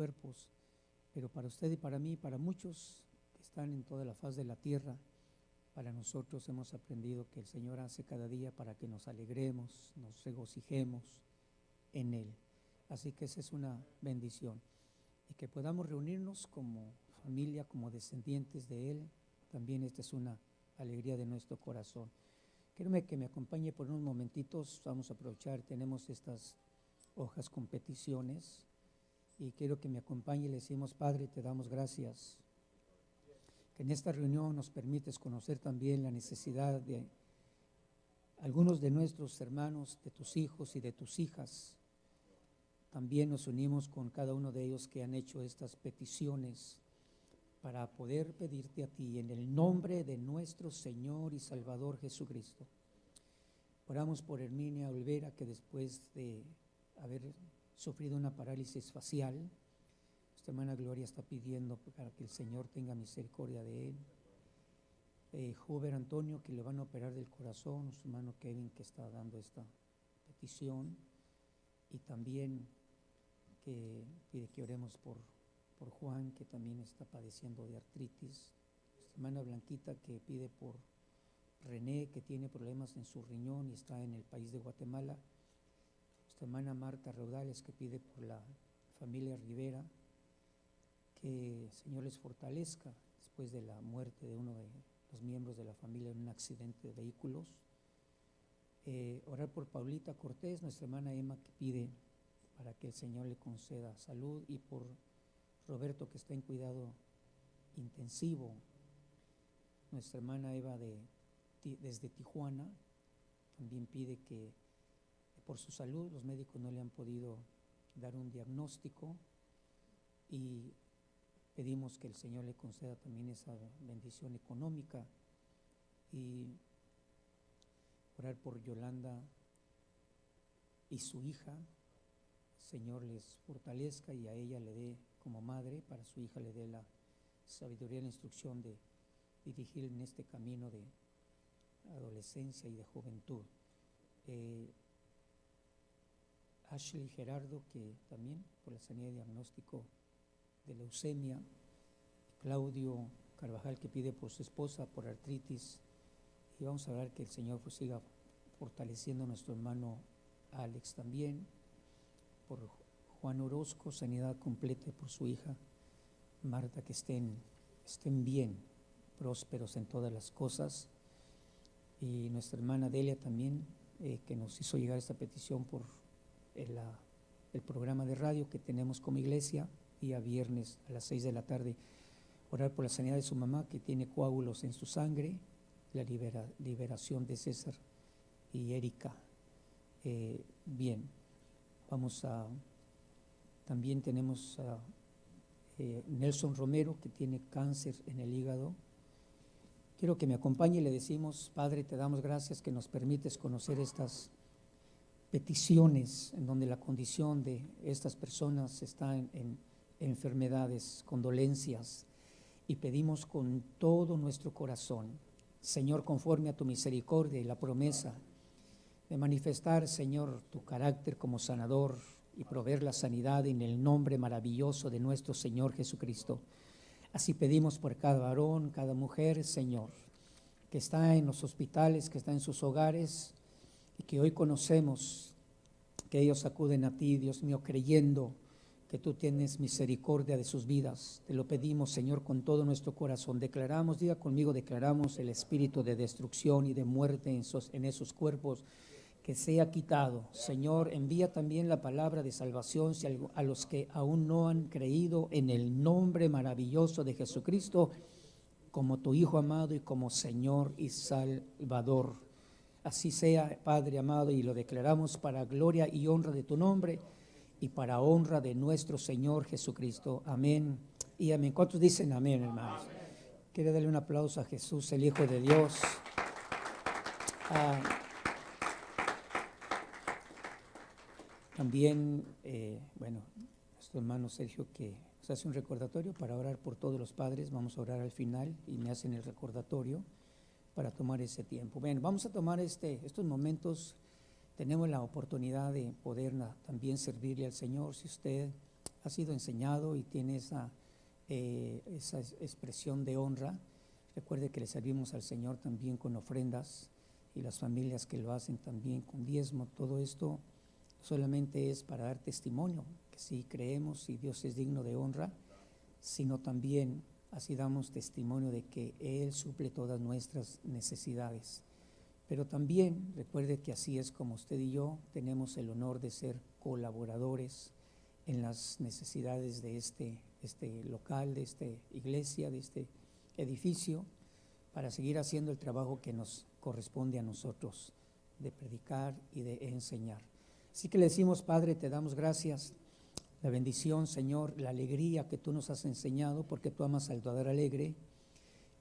cuerpos, pero para usted y para mí, para muchos que están en toda la faz de la tierra, para nosotros hemos aprendido que el Señor hace cada día para que nos alegremos, nos regocijemos en Él. Así que esa es una bendición. Y que podamos reunirnos como familia, como descendientes de Él, también esta es una alegría de nuestro corazón. Quiero que me acompañe por unos momentitos, vamos a aprovechar, tenemos estas hojas con peticiones y quiero que me acompañe y le decimos: Padre, te damos gracias que en esta reunión nos permites conocer también la necesidad de algunos de nuestros hermanos, de tus hijos y de tus hijas. También nos unimos con cada uno de ellos que han hecho estas peticiones para poder pedirte a ti en el nombre de nuestro Señor y Salvador Jesucristo. Oramos por Herminia Olvera, que después de haber sufrido una parálisis facial, nuestra hermana Gloria está pidiendo para que el Señor tenga misericordia de él. Joven Antonio, que le van a operar del corazón, nuestro hermano Kevin, que está dando esta petición, y también que pide que oremos por Juan, que también está padeciendo de artritis. Nuestra hermana Blanquita, que pide por René, que tiene problemas en su riñón y está en el país de Guatemala. Nuestra hermana Marta Raudales, que pide por la familia Rivera, que el Señor les fortalezca después de la muerte de uno de los miembros de la familia en un accidente de vehículos. Orar por Paulita Cortés, nuestra hermana Emma, que pide para que el Señor le conceda salud, y por Roberto, que está en cuidado intensivo. Nuestra hermana Eva desde Tijuana también pide que por su salud, los médicos no le han podido dar un diagnóstico y pedimos que el Señor le conceda también esa bendición económica, y orar por Yolanda y su hija. El Señor les fortalezca y a ella le dé, como madre, para su hija le dé la sabiduría y la instrucción de dirigir en este camino de adolescencia y de juventud. Ashley Gerardo, que también por la sanidad de diagnóstico de leucemia. Claudio Carvajal, que pide por su esposa por artritis, y vamos a ver que el Señor pues siga fortaleciendo a nuestro hermano Alex también. Por Juan Orozco, sanidad completa por su hija Marta, que estén bien, prósperos en todas las cosas. Y nuestra hermana Delia también, que nos hizo llegar esta petición por el programa de radio que tenemos como iglesia, día viernes a las 6 de la tarde. Orar por la sanidad de su mamá, que tiene coágulos en su sangre, la liberación de César y Erika. Bien, también tenemos a Nelson Romero, que tiene cáncer en el hígado. Quiero que me acompañe y le decimos: Padre, te damos gracias que nos permites conocer estas peticiones en donde la condición de estas personas está en enfermedades, con dolencias, y pedimos con todo nuestro corazón, Señor, conforme a tu misericordia y la promesa de manifestar, Señor, tu carácter como sanador y proveer la sanidad en el nombre maravilloso de nuestro Señor Jesucristo. Así pedimos por cada varón, cada mujer, Señor, que está en los hospitales, que está en sus hogares, y que hoy conocemos que ellos acuden a ti, Dios mío, creyendo que tú tienes misericordia de sus vidas. Te lo pedimos, Señor, con todo nuestro corazón. Declaramos, diga conmigo, declaramos el espíritu de destrucción y de muerte en esos cuerpos, que sea quitado. Señor, envía también la palabra de salvación a los que aún no han creído en el nombre maravilloso de Jesucristo, como tu Hijo amado y como Señor y Salvador. Así sea, Padre amado, y lo declaramos para gloria y honra de tu nombre y para honra de nuestro Señor Jesucristo. Amén y amén. ¿Cuántos dicen amén, hermanos? Quiero darle un aplauso a Jesús, el Hijo de Dios. También, nuestro hermano Sergio, que nos hace un recordatorio para orar por todos los padres. Vamos a orar al final y me hacen el recordatorio para tomar ese tiempo. Bueno, vamos a tomar estos momentos. Tenemos la oportunidad de poder también servirle al Señor. Si usted ha sido enseñado y tiene esa expresión de honra. Recuerde que le servimos al Señor también con ofrendas y las familias que lo hacen también con diezmo. Todo esto solamente es para dar testimonio, que sí creemos y Dios es digno de honra, sino también así damos testimonio de que Él suple todas nuestras necesidades. Pero también recuerde que así es como usted y yo tenemos el honor de ser colaboradores en las necesidades de este local, de esta iglesia, de este edificio, para seguir haciendo el trabajo que nos corresponde a nosotros, de predicar y de enseñar. Así que le decimos, Padre, te damos gracias, la bendición, Señor, la alegría que tú nos has enseñado, porque tú amas al dador alegre.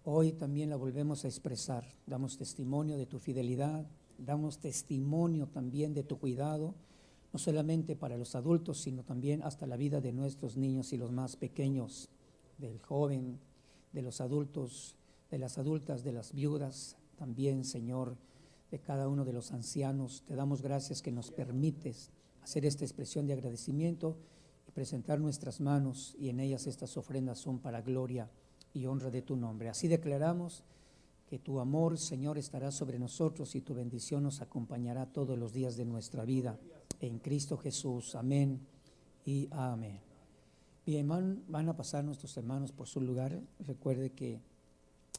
Hoy también la volvemos a expresar, damos testimonio de tu fidelidad, damos testimonio también de tu cuidado, no solamente para los adultos, sino también hasta la vida de nuestros niños y los más pequeños, del joven, de los adultos, de las adultas, de las viudas, también, Señor, de cada uno de los ancianos. Te damos gracias que nos permites hacer esta expresión de agradecimiento y presentar nuestras manos, y en ellas estas ofrendas son para gloria y honra de tu nombre. Así declaramos que tu amor, Señor, estará sobre nosotros y tu bendición nos acompañará todos los días de nuestra vida. En Cristo Jesús. Amén y amén. Bien, van a pasar nuestros hermanos por su lugar. Recuerde que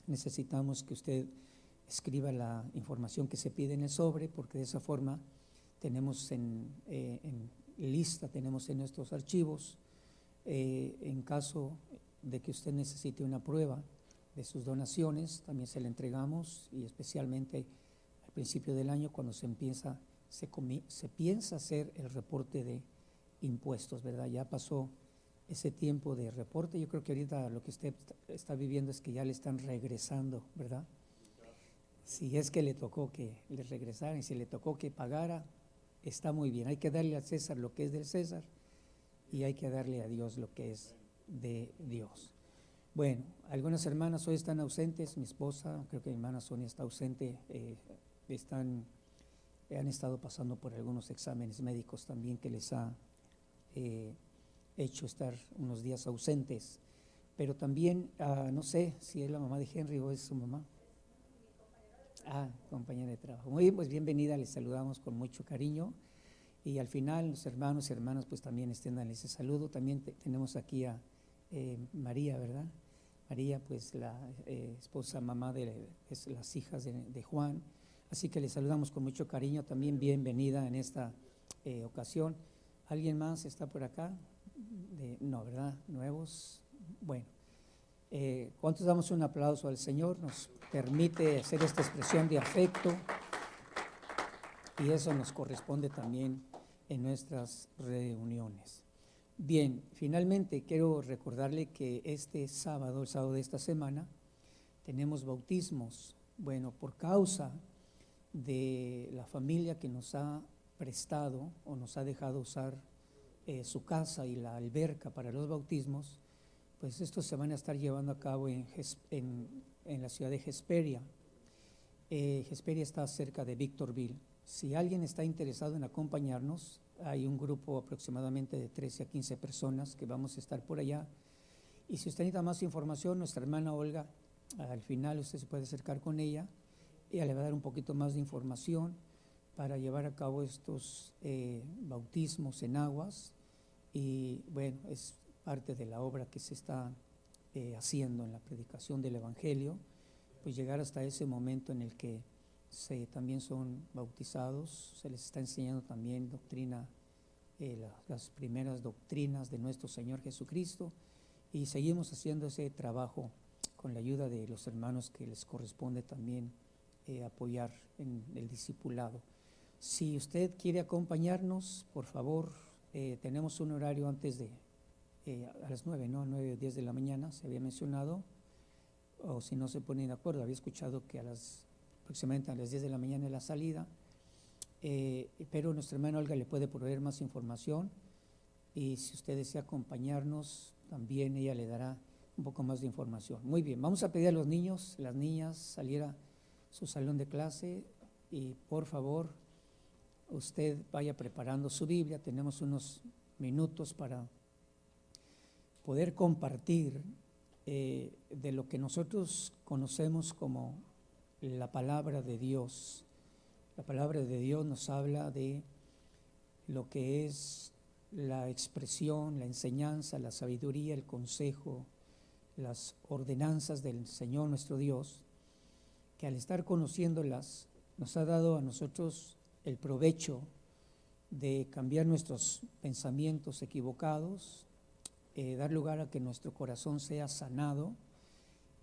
necesitamos que usted escriba la información que se pide en el sobre, porque de esa forma tenemos en lista, tenemos en nuestros archivos, en caso de que usted necesite una prueba de sus donaciones, también se la entregamos, y especialmente al principio del año, cuando se piensa hacer el reporte de impuestos, ¿verdad? Ya pasó ese tiempo de reporte. Yo creo que ahorita lo que usted está viviendo es que ya le están regresando, ¿verdad? Si es que le tocó que le regresaran y si le tocó que pagara, está muy bien. Hay que darle al César lo que es del César y hay que darle a Dios lo que es de Dios. Bueno, algunas hermanas hoy están ausentes, mi esposa, creo que mi hermana Sonia está ausente, han estado pasando por algunos exámenes médicos también que les ha hecho estar unos días ausentes, pero también, no sé si es la mamá de Henry o es su mamá. Compañera de trabajo. Muy bien, pues bienvenida, les saludamos con mucho cariño, y al final los hermanos y hermanas pues también extiendan ese saludo. También tenemos aquí a María, ¿verdad? María, pues la esposa, mamá de las hijas de Juan. Así que les saludamos con mucho cariño, también bienvenida en esta ocasión. ¿Alguien más está por acá? No, ¿verdad? ¿Nuevos? Bueno, ¿cuántos damos un aplauso al Señor? Nos permite hacer esta expresión de afecto, y eso nos corresponde también en nuestras reuniones. Bien, finalmente quiero recordarle que este sábado, el sábado de esta semana, tenemos bautismos. Bueno, por causa de la familia que nos ha prestado o nos ha dejado usar su casa y la alberca para los bautismos, pues estos se van a estar llevando a cabo en la ciudad de Hesperia. Hesperia está cerca de Victorville. Si alguien está interesado en acompañarnos, hay un grupo aproximadamente de 13 a 15 personas que vamos a estar por allá. Y si usted necesita más información, nuestra hermana Olga, al final usted se puede acercar con ella. Ella le va a dar un poquito más de información para llevar a cabo estos bautismos en aguas, y bueno, es parte de la obra que se está haciendo en la predicación del Evangelio, pues llegar hasta ese momento en el que también son bautizados, se les está enseñando también doctrina, las primeras doctrinas de nuestro Señor Jesucristo, y seguimos haciendo ese trabajo con la ayuda de los hermanos que les corresponde también apoyar en el discipulado. Si usted quiere acompañarnos, por favor, tenemos un horario antes de a las 9, ¿no? 9 o 10 de la mañana, se había mencionado, o si no se ponen de acuerdo, había escuchado que aproximadamente a las 10 de la mañana es la salida, pero nuestra hermana Olga le puede proveer más información, y si usted desea acompañarnos, también ella le dará un poco más de información. Muy bien, vamos a pedir a los niños, las niñas, salir a su salón de clase, y por favor, usted vaya preparando su Biblia. Tenemos unos minutos para poder compartir de lo que nosotros conocemos como la palabra de Dios. La palabra de Dios nos habla de lo que es la expresión, la enseñanza, la sabiduría, el consejo, las ordenanzas del Señor nuestro Dios, que al estar conociéndolas nos ha dado a nosotros el provecho de cambiar nuestros pensamientos equivocados, dar lugar a que nuestro corazón sea sanado,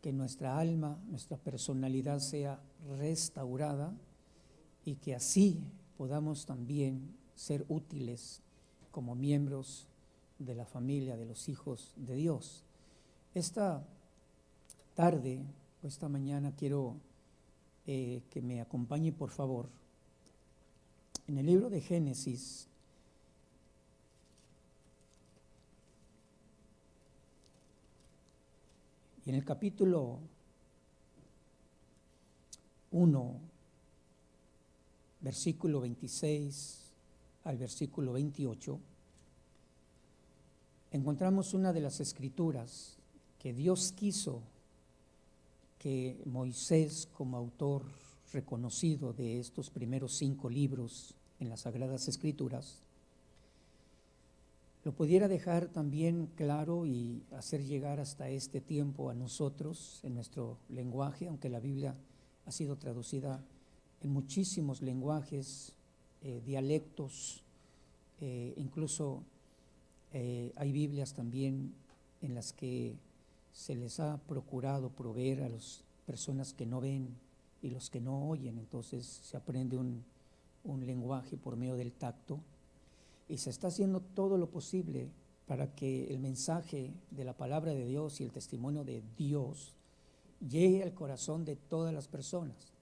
que nuestra alma, nuestra personalidad sea restaurada y que así podamos también ser útiles como miembros de la familia, de los hijos de Dios. Esta tarde o esta mañana quiero que me acompañe, por favor, en el libro de Génesis, y en el capítulo 1, versículo 26 al versículo 28, encontramos una de las escrituras que Dios quiso que Moisés, como autor reconocido de estos primeros 5 libros en las Sagradas Escrituras, lo pudiera dejar también claro y hacer llegar hasta este tiempo a nosotros en nuestro lenguaje, aunque la Biblia ha sido traducida en muchísimos lenguajes, dialectos, incluso hay Biblias también en las que se les ha procurado proveer a las personas que no ven y los que no oyen, entonces se aprende un lenguaje por medio del tacto y se está haciendo todo lo posible para que el mensaje de la palabra de Dios y el testimonio de Dios llegue al corazón de todas las personas.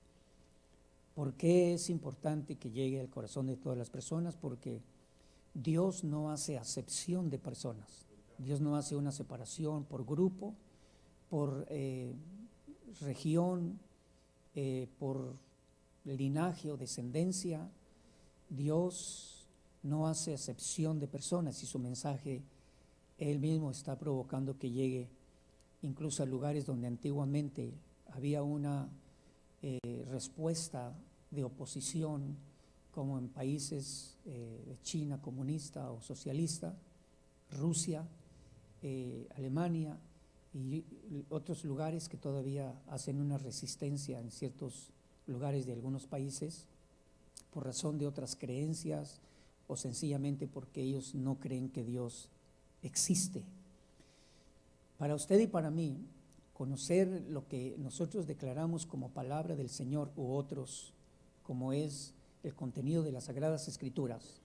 ¿Por qué es importante que llegue al corazón de todas las personas? Porque Dios no hace acepción de personas. Dios no hace una separación por grupo, por región, por linaje o descendencia. Dios no hace acepción de personas y su mensaje Él mismo está provocando que llegue incluso a lugares donde antiguamente había una respuesta de oposición, como en países de China comunista o socialista, Rusia, Alemania y otros lugares que todavía hacen una resistencia en ciertos lugares de algunos países por razón de otras creencias o sencillamente porque ellos no creen que Dios existe. Para usted y para mí, conocer lo que nosotros declaramos como palabra del Señor u otros, como es el contenido de las Sagradas Escrituras,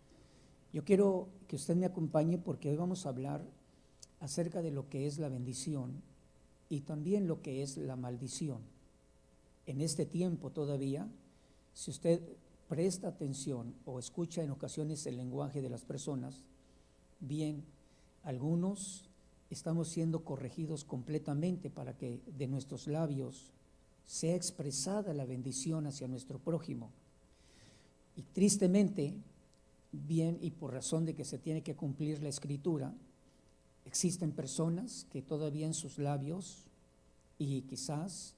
yo quiero que usted me acompañe porque hoy vamos a hablar acerca de lo que es la bendición y también lo que es la maldición. En este tiempo todavía, si usted presta atención o escucha en ocasiones el lenguaje de las personas, bien, algunos estamos siendo corregidos completamente para que de nuestros labios sea expresada la bendición hacia nuestro prójimo. Y tristemente, bien, y por razón de que se tiene que cumplir la Escritura, existen personas que todavía en sus labios y quizás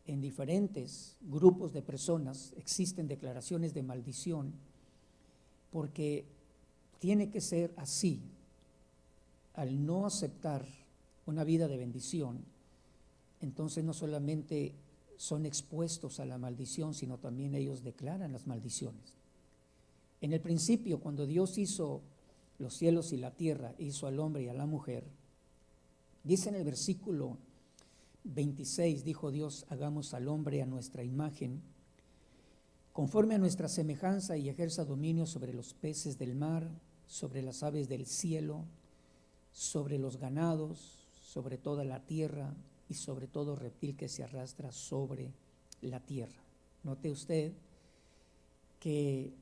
en diferentes grupos de personas existen declaraciones de maldición, porque tiene que ser así. Al no aceptar una vida de bendición, entonces no solamente son expuestos a la maldición, sino también ellos declaran las maldiciones. En el principio, cuando Dios hizo los cielos y la tierra, hizo al hombre y a la mujer, dice en el versículo 26, dijo Dios: hagamos al hombre a nuestra imagen, conforme a nuestra semejanza, y ejerza dominio sobre los peces del mar, sobre las aves del cielo, sobre los ganados, sobre toda la tierra y sobre todo reptil que se arrastra sobre la tierra. Note usted que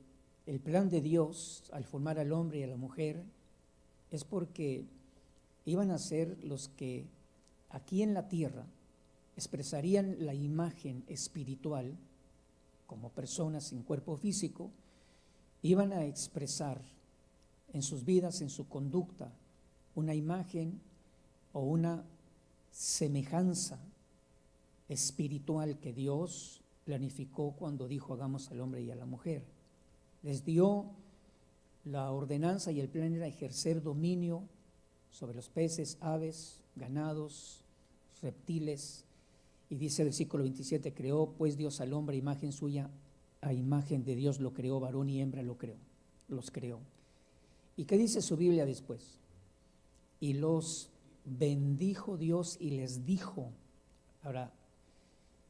el plan de Dios al formar al hombre y a la mujer es porque iban a ser los que aquí en la tierra expresarían la imagen espiritual como personas sin cuerpo físico, iban a expresar en sus vidas, en su conducta, una imagen o una semejanza espiritual que Dios planificó cuando dijo hagamos al hombre y a la mujer. Les dio la ordenanza y el plan era ejercer dominio sobre los peces, aves, ganados, reptiles. Y dice el versículo 27, creó pues Dios al hombre a imagen suya, a imagen de Dios lo creó, varón y hembra los creó. ¿Y qué dice su Biblia después? Y los bendijo Dios y les dijo. Ahora,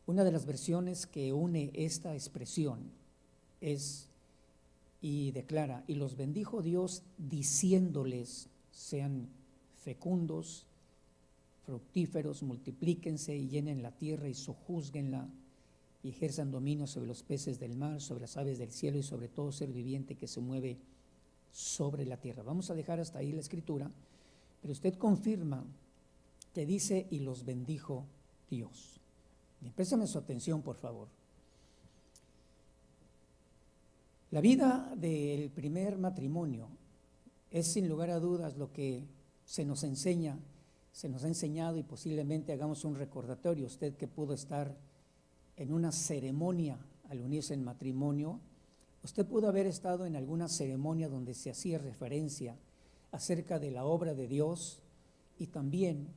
una de las versiones que une esta expresión es y declara, y los bendijo Dios diciéndoles, sean fecundos, fructíferos, multiplíquense y llenen la tierra y sojúzguenla y ejerzan dominio sobre los peces del mar, sobre las aves del cielo y sobre todo ser viviente que se mueve sobre la tierra. Vamos a dejar hasta ahí la escritura, pero usted confirma que dice y los bendijo Dios. Y préstame su atención, por favor. La vida del primer matrimonio es sin lugar a dudas lo que se nos enseña, se nos ha enseñado y posiblemente hagamos un recordatorio. Usted que pudo estar en una ceremonia al unirse en matrimonio, usted pudo haber estado en alguna ceremonia donde se hacía referencia acerca de la obra de Dios y también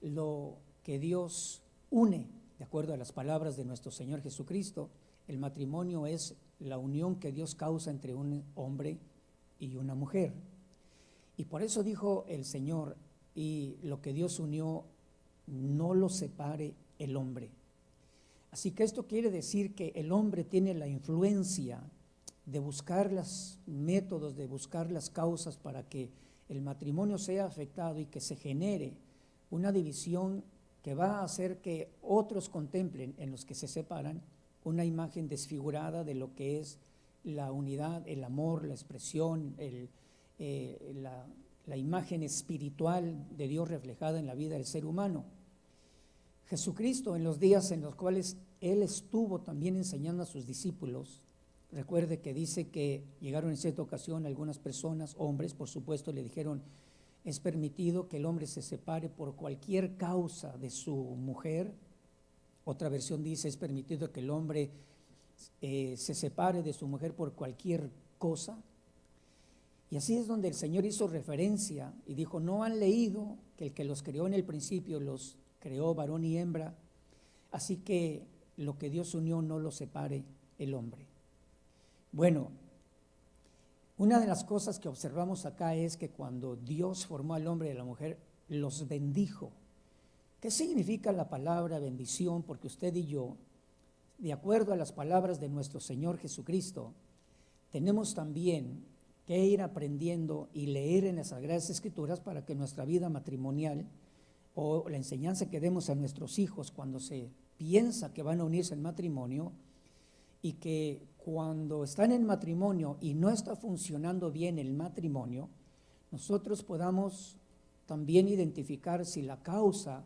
lo que Dios une, de acuerdo a las palabras de nuestro Señor Jesucristo. El matrimonio es la unión que Dios causa entre un hombre y una mujer. Y por eso dijo el Señor, y lo que Dios unió, no lo separe el hombre. Así que esto quiere decir que el hombre tiene la influencia de buscar los métodos, de buscar las causas para que el matrimonio sea afectado y que se genere una división que va a hacer que otros contemplen en los que se separan una imagen desfigurada de lo que es la unidad, el amor, la expresión, la imagen espiritual de Dios reflejada en la vida del ser humano. Jesucristo, en los días en los cuales Él estuvo también enseñando a sus discípulos, recuerde que dice que llegaron en cierta ocasión algunas personas, hombres, por supuesto, le dijeron, es permitido que el hombre se separe por cualquier causa de su mujer. Otra versión dice, es permitido que el hombre se separe de su mujer por cualquier cosa. Y así es donde el Señor hizo referencia y dijo, ¿no han leído que el que los creó en el principio los creó varón y hembra? Así que lo que Dios unió no lo separe el hombre. Bueno, una de las cosas que observamos acá es que cuando Dios formó al hombre y a la mujer, los bendijo. ¿Qué significa la palabra bendición? Porque usted y yo, de acuerdo a las palabras de nuestro Señor Jesucristo, tenemos también que ir aprendiendo y leer en las Sagradas Escrituras para que nuestra vida matrimonial o la enseñanza que demos a nuestros hijos cuando se piensa que van a unirse en matrimonio y que cuando están en matrimonio y no está funcionando bien el matrimonio, nosotros podamos también identificar si la causa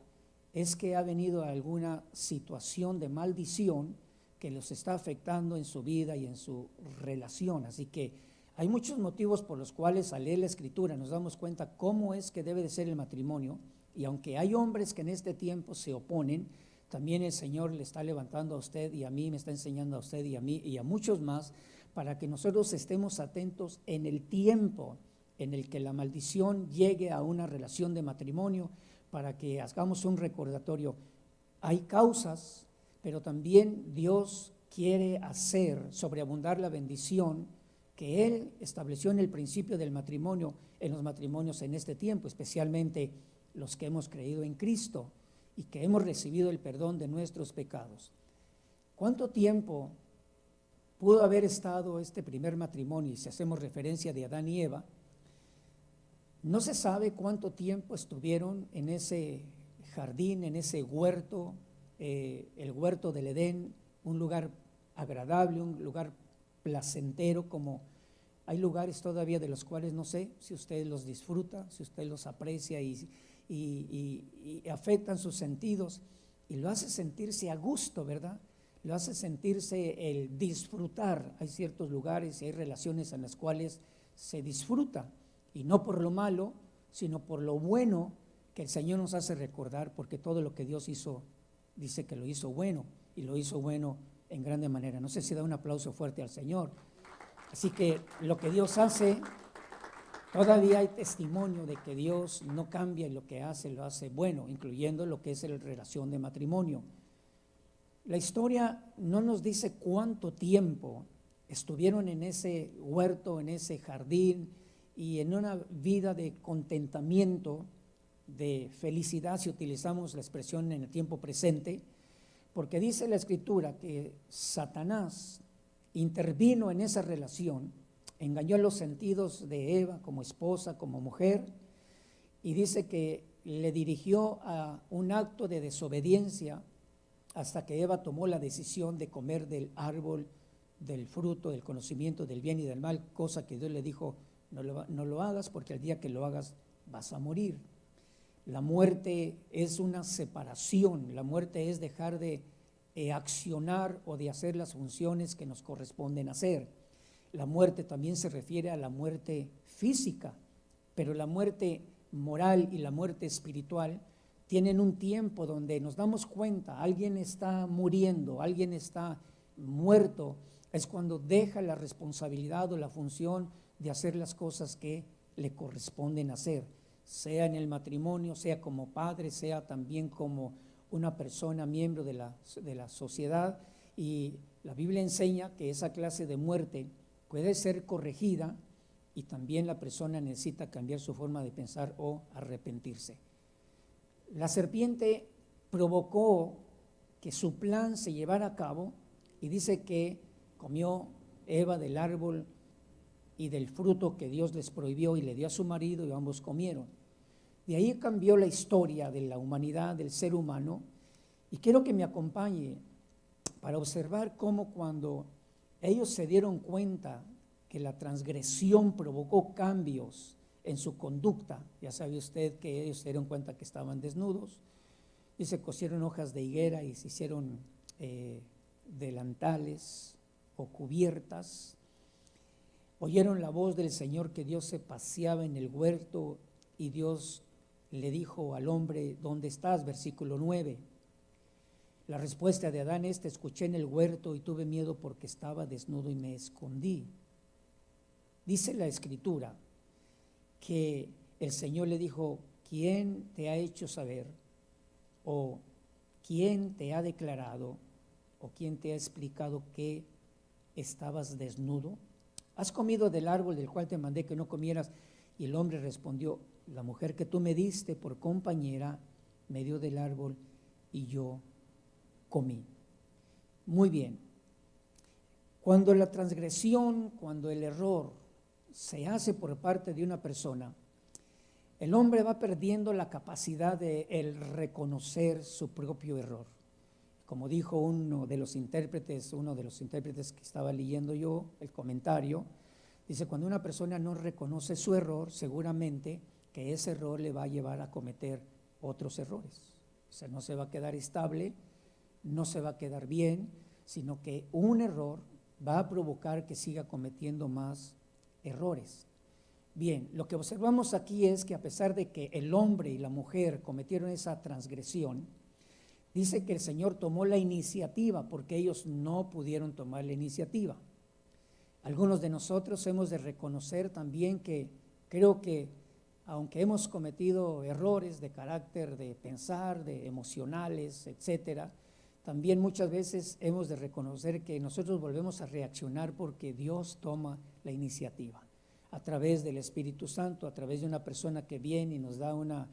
es que ha venido alguna situación de maldición que los está afectando en su vida y en su relación. Así que hay muchos motivos por los cuales al leer la Escritura nos damos cuenta cómo es que debe de ser el matrimonio, y aunque hay hombres que en este tiempo se oponen, también el Señor le está levantando a usted y a mí, me está enseñando a usted y a mí y a muchos más, para que nosotros estemos atentos en el tiempo en el que la maldición llegue a una relación de matrimonio, para que hagamos un recordatorio. Hay causas, pero también Dios quiere hacer sobreabundar la bendición que Él estableció en el principio del matrimonio, en los matrimonios en este tiempo, especialmente los que hemos creído en Cristo y que hemos recibido el perdón de nuestros pecados. ¿Cuánto tiempo pudo haber estado este primer matrimonio? Y si hacemos referencia de Adán y Eva, no se sabe cuánto tiempo estuvieron en ese jardín, en ese huerto, el huerto del Edén, un lugar agradable, un lugar placentero, como hay lugares todavía de los cuales no sé si usted los disfruta, si usted los aprecia y afectan sus sentidos y lo hace sentirse a gusto, ¿verdad? Lo hace sentirse el disfrutar. Hay ciertos lugares y hay relaciones en las cuales se disfruta, y no por lo malo, sino por lo bueno que el Señor nos hace recordar, porque todo lo que Dios hizo, dice que lo hizo bueno, y lo hizo bueno en grande manera. No sé si da un aplauso fuerte al Señor. Así que lo que Dios hace, todavía hay testimonio de que Dios no cambia y lo que hace, lo hace bueno, incluyendo lo que es la relación de matrimonio. La historia no nos dice cuánto tiempo estuvieron en ese huerto, en ese jardín y en una vida de contentamiento, de felicidad, si utilizamos la expresión en el tiempo presente, porque dice la Escritura que Satanás intervino en esa relación, engañó los sentidos de Eva como esposa, como mujer, y dice que le dirigió a un acto de desobediencia hasta que Eva tomó la decisión de comer del árbol del fruto del conocimiento del bien y del mal, cosa que Dios le dijo, no lo hagas porque el día que lo hagas vas a morir. La muerte es una separación, la muerte es dejar de accionar o de hacer las funciones que nos corresponden hacer. La muerte también se refiere a la muerte física, pero la muerte moral y la muerte espiritual tienen un tiempo donde nos damos cuenta, alguien está muriendo, alguien está muerto, es cuando deja la responsabilidad o la función de hacer las cosas que le corresponden hacer, sea en el matrimonio, sea como padre, sea también como una persona miembro de la sociedad. Y la Biblia enseña que esa clase de muerte puede ser corregida y también la persona necesita cambiar su forma de pensar o arrepentirse. La serpiente provocó que su plan se llevara a cabo y dice que comió Eva del árbol y del fruto que Dios les prohibió y le dio a su marido y ambos comieron. De ahí cambió la historia de la humanidad, del ser humano, y quiero que me acompañe para observar cómo cuando ellos se dieron cuenta que la transgresión provocó cambios en su conducta, ya sabe usted que ellos se dieron cuenta que estaban desnudos y se cosieron hojas de higuera y se hicieron delantales o cubiertas. Oyeron la voz del Señor que Dios se paseaba en el huerto y Dios le dijo al hombre, ¿dónde estás? Versículo 9. La respuesta de Adán es, te escuché en el huerto y tuve miedo porque estaba desnudo y me escondí. Dice la Escritura que el Señor le dijo, ¿quién te ha hecho saber? ¿O quién te ha declarado? ¿O quién te ha explicado que estabas desnudo? ¿Has comido del árbol del cual te mandé que no comieras? Y el hombre respondió, la mujer que tú me diste por compañera me dio del árbol y yo comí. Muy bien. Cuando la transgresión, cuando el error se hace por parte de una persona, el hombre va perdiendo la capacidad de el reconocer su propio error. Como dijo uno de los intérpretes que estaba leyendo yo, el comentario, dice, cuando una persona no reconoce su error, seguramente que ese error le va a llevar a cometer otros errores. O sea, no se va a quedar estable, no se va a quedar bien, sino que un error va a provocar que siga cometiendo más errores. Bien, lo que observamos aquí es que a pesar de que el hombre y la mujer cometieron esa transgresión, dice que el Señor tomó la iniciativa porque ellos no pudieron tomar la iniciativa. Algunos de nosotros hemos de reconocer también que creo que aunque hemos cometido errores de carácter, de pensar, de emocionales, etcétera, también muchas veces hemos de reconocer que nosotros volvemos a reaccionar porque Dios toma la iniciativa a través del Espíritu Santo, a través de una persona que viene y nos da una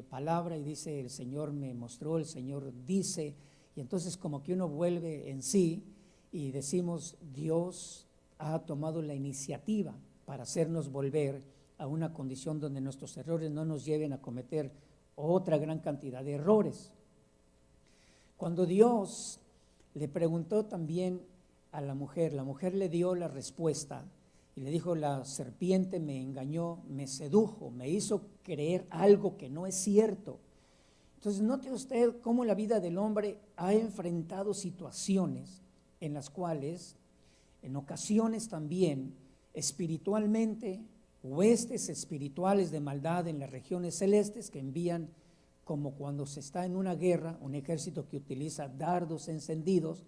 palabra y dice, el Señor me mostró, el Señor dice, y entonces como que uno vuelve en sí y decimos, Dios ha tomado la iniciativa para hacernos volver a una condición donde nuestros errores no nos lleven a cometer otra gran cantidad de errores. Cuando Dios le preguntó también a la mujer le dio la respuesta y le dijo, la serpiente me engañó, me sedujo, me hizo creer algo que no es cierto. Entonces note usted cómo la vida del hombre ha enfrentado situaciones en las cuales, en ocasiones también, espiritualmente huestes espirituales de maldad en las regiones celestes que envían, como cuando se está en una guerra, un ejército que utiliza dardos encendidos.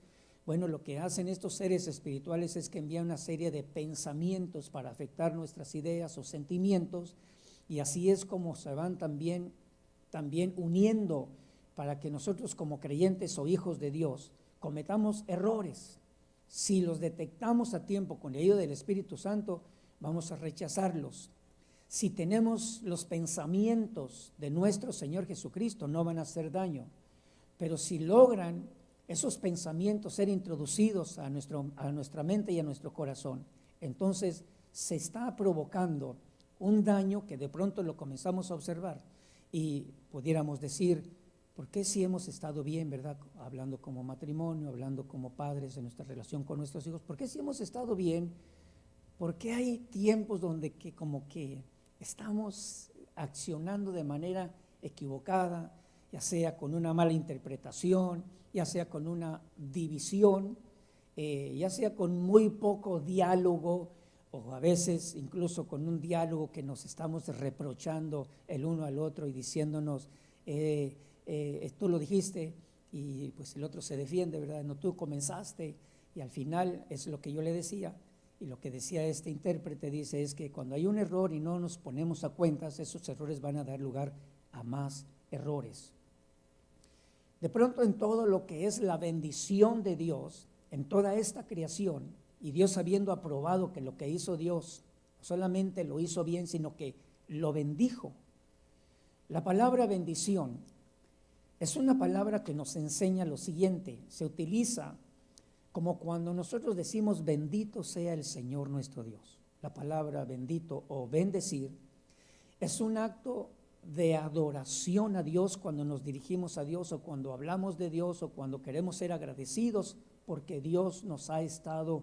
Bueno, lo que hacen estos seres espirituales es que envían una serie de pensamientos para afectar nuestras ideas o sentimientos, y así es como se van también uniendo para que nosotros, como creyentes o hijos de Dios, cometamos errores. Si los detectamos a tiempo con la ayuda del Espíritu Santo, vamos a rechazarlos. Si tenemos los pensamientos de nuestro Señor Jesucristo, no van a hacer daño. Pero si logran esos pensamientos ser introducidos a nuestra mente y a nuestro corazón, entonces se está provocando un daño que de pronto lo comenzamos a observar. Y pudiéramos decir, ¿por qué si hemos estado bien, verdad? Hablando como matrimonio, hablando como padres en nuestra relación con nuestros hijos, ¿por qué si hemos estado bien? ¿Por qué hay tiempos donde como que estamos accionando de manera equivocada, ya sea con una mala interpretación, ya sea con una división, ya sea con muy poco diálogo, o a veces incluso con un diálogo que nos estamos reprochando el uno al otro y diciéndonos, tú lo dijiste, y pues el otro se defiende, ¿verdad? No, tú comenzaste, y al final es lo que yo le decía, y lo que decía este intérprete, dice, es que cuando hay un error y no nos ponemos a cuentas, esos errores van a dar lugar a más errores. De pronto, en todo lo que es la bendición de Dios, en toda esta creación, y Dios habiendo aprobado que lo que hizo Dios no solamente lo hizo bien, sino que lo bendijo. La palabra bendición es una palabra que nos enseña lo siguiente: se utiliza como cuando nosotros decimos bendito sea el Señor nuestro Dios. La palabra bendito o bendecir es un acto de adoración a Dios cuando nos dirigimos a Dios, o cuando hablamos de Dios, o cuando queremos ser agradecidos porque Dios nos ha estado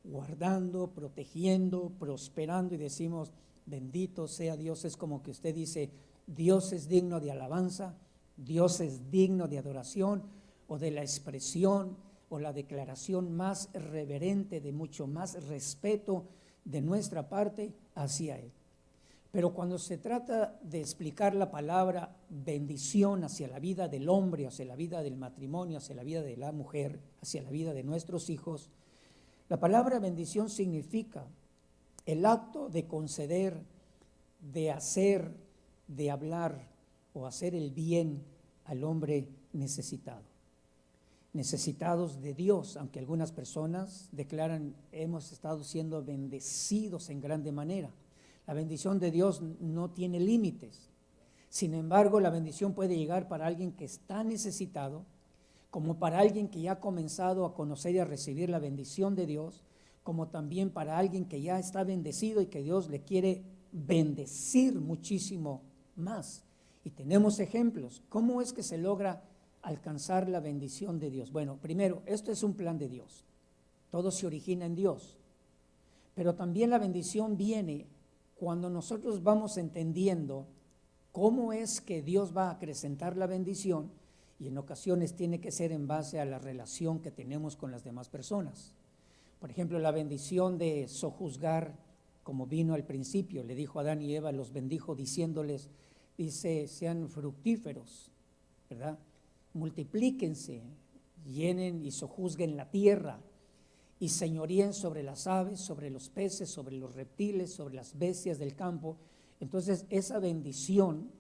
guardando, protegiendo, prosperando, y decimos bendito sea Dios. Es como que usted dice, Dios es digno de alabanza, Dios es digno de adoración, o de la expresión o la declaración más reverente, de mucho más respeto de nuestra parte hacia Él. Pero cuando se trata de explicar la palabra bendición hacia la vida del hombre, hacia la vida del matrimonio, hacia la vida de la mujer, hacia la vida de nuestros hijos, la palabra bendición significa el acto de conceder, de hacer, de hablar o hacer el bien al hombre necesitado. Necesitados de Dios, aunque algunas personas declaran hemos estado siendo bendecidos en grande manera. La bendición de Dios no tiene límites. Sin embargo, la bendición puede llegar para alguien que está necesitado, como para alguien que ya ha comenzado a conocer y a recibir la bendición de Dios, como también para alguien que ya está bendecido y que Dios le quiere bendecir muchísimo más. Y tenemos ejemplos. ¿Cómo es que se logra alcanzar la bendición de Dios? Bueno, primero, esto es un plan de Dios. Todo se origina en Dios. Pero también la bendición viene cuando nosotros vamos entendiendo cómo es que Dios va a acrecentar la bendición, y en ocasiones tiene que ser en base a la relación que tenemos con las demás personas. Por ejemplo, la bendición de sojuzgar, como vino al principio, le dijo a Adán y Eva, los bendijo diciéndoles, dice, sean fructíferos, ¿verdad? Multiplíquense, llenen y sojuzguen la tierra, y señoríen sobre las aves, sobre los peces, sobre los reptiles, sobre las bestias del campo. Entonces, esa bendición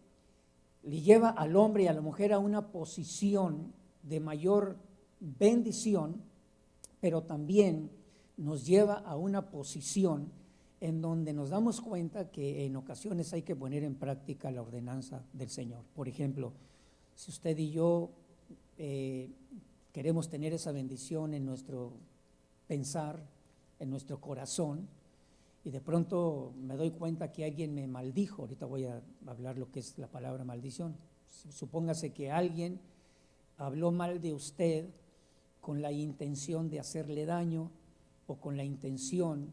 le lleva al hombre y a la mujer a una posición de mayor bendición, pero también nos lleva a una posición en donde nos damos cuenta que en ocasiones hay que poner en práctica la ordenanza del Señor. Por ejemplo, si usted y yo queremos tener esa bendición en nuestro pensar, en nuestro corazón, y de pronto me doy cuenta que alguien me maldijo, ahorita voy a hablar lo que es la palabra maldición. Supóngase que alguien habló mal de usted con la intención de hacerle daño, o con la intención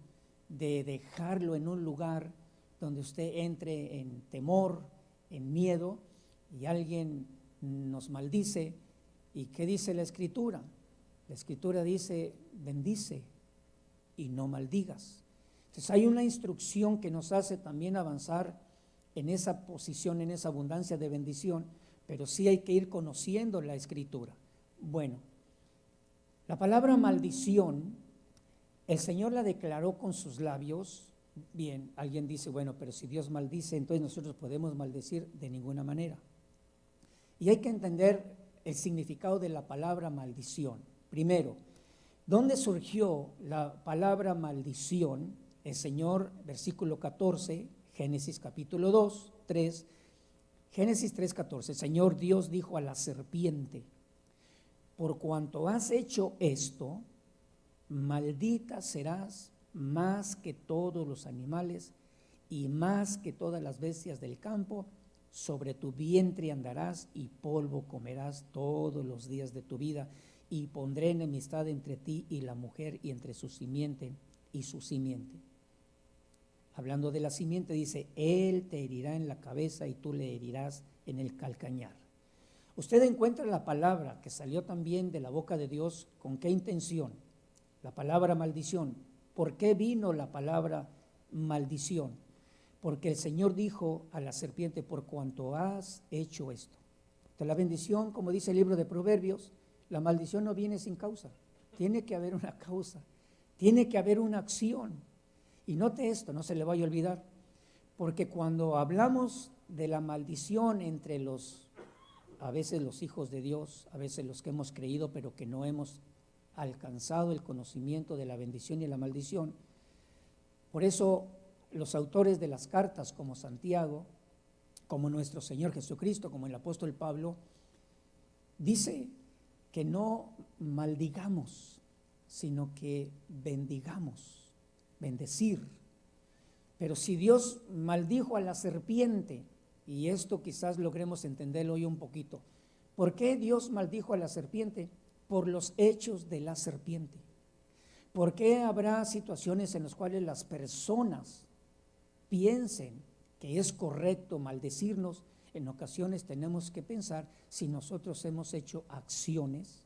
de dejarlo en un lugar donde usted entre en temor, en miedo, y alguien nos maldice. ¿Y qué dice la Escritura? La Escritura dice, bendice y no maldigas. Entonces hay una instrucción que nos hace también avanzar en esa posición, en esa abundancia de bendición, pero sí hay que ir conociendo la Escritura. Bueno, la palabra maldición, el Señor la declaró con sus labios. Bien, alguien dice, bueno, pero si Dios maldice, entonces nosotros podemos maldecir. De ninguna manera. Y hay que entender el significado de la palabra maldición. Primero, ¿dónde surgió la palabra maldición? El Señor, versículo 14, Génesis capítulo 2, 3, Génesis 3:14, el Señor Dios dijo a la serpiente: por cuanto has hecho esto, maldita serás más que todos los animales y más que todas las bestias del campo. Sobre tu vientre andarás y polvo comerás todos los días de tu vida, y pondré enemistad entre ti y la mujer, y entre su simiente y su simiente. Hablando de la simiente, dice: él te herirá en la cabeza y tú le herirás en el calcañar. Usted encuentra la palabra que salió también de la boca de Dios. ¿Con qué intención? La palabra maldición. ¿Por qué vino la palabra maldición? Porque el Señor dijo a la serpiente: por cuanto has hecho esto. De la bendición, como dice el libro de Proverbios, la maldición no viene sin causa. Tiene que haber una causa, tiene que haber una acción. Y note esto, no se le vaya a olvidar, porque cuando hablamos de la maldición entre a veces los hijos de Dios, a veces los que hemos creído pero que no hemos alcanzado el conocimiento de la bendición y la maldición, por eso los autores de las cartas, como Santiago, como nuestro Señor Jesucristo, como el apóstol Pablo, dice que no maldigamos, sino que bendigamos. Bendecir. Pero si Dios maldijo a la serpiente, y esto quizás logremos entenderlo hoy un poquito, ¿por qué Dios maldijo a la serpiente? Por los hechos de la serpiente. ¿Por qué habrá situaciones en las cuales las personas piensen que es correcto maldecirnos? En ocasiones tenemos que pensar si nosotros hemos hecho acciones,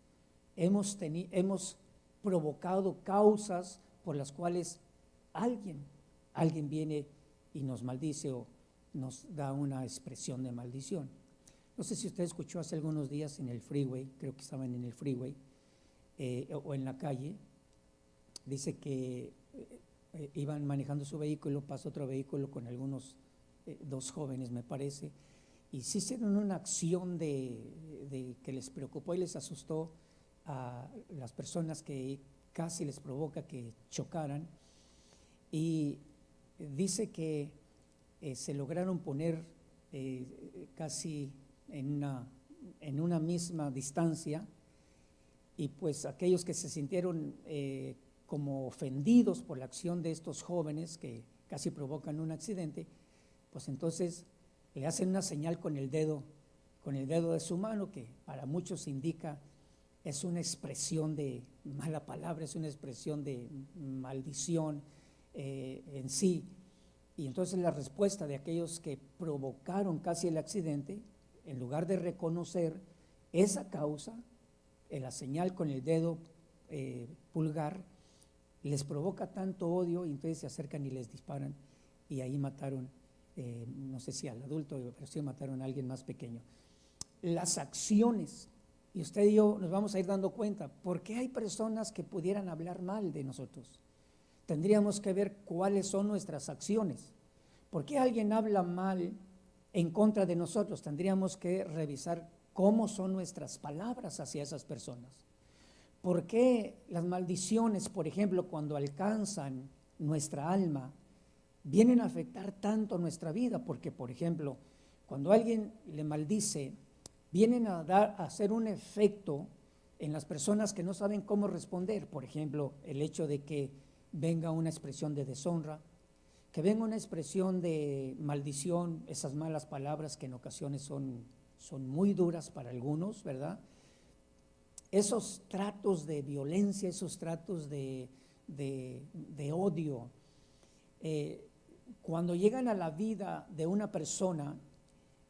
hemos provocado causas por las cuales alguien viene y nos maldice o nos da una expresión de maldición. No sé si usted escuchó hace algunos días en el freeway, creo que estaban en el freeway o en la calle, dice que iban manejando su vehículo, pasó otro vehículo con algunos, dos jóvenes me parece, y sí hicieron una acción de que les preocupó y les asustó a las personas, que casi les provoca que chocaran. Y dice que se lograron poner casi en una misma distancia, y pues aquellos que se sintieron como ofendidos por la acción de estos jóvenes que casi provocan un accidente, pues entonces le hacen una señal con el dedo de su mano, que para muchos indica, es una expresión de mala palabra, es una expresión de maldición en sí. Y entonces la respuesta de aquellos que provocaron casi el accidente, en lugar de reconocer esa causa, en la señal con el dedo pulgar, les provoca tanto odio, y entonces se acercan y les disparan, y ahí mataron, no sé si al adulto, pero sí mataron a alguien más pequeño. Las acciones, y usted y yo nos vamos a ir dando cuenta, ¿por qué hay personas que pudieran hablar mal de nosotros? Tendríamos que ver cuáles son nuestras acciones. ¿Por qué alguien habla mal en contra de nosotros? Tendríamos que revisar cómo son nuestras palabras hacia esas personas. ¿Por qué las maldiciones, por ejemplo, cuando alcanzan nuestra alma, vienen a afectar tanto nuestra vida? Porque, por ejemplo, cuando alguien le maldice, vienen a hacer un efecto en las personas que no saben cómo responder. Por ejemplo, el hecho de que venga una expresión de deshonra, que venga una expresión de maldición, esas malas palabras que en ocasiones son muy duras para algunos, ¿verdad? Esos tratos de violencia, esos tratos de odio, cuando llegan a la vida de una persona,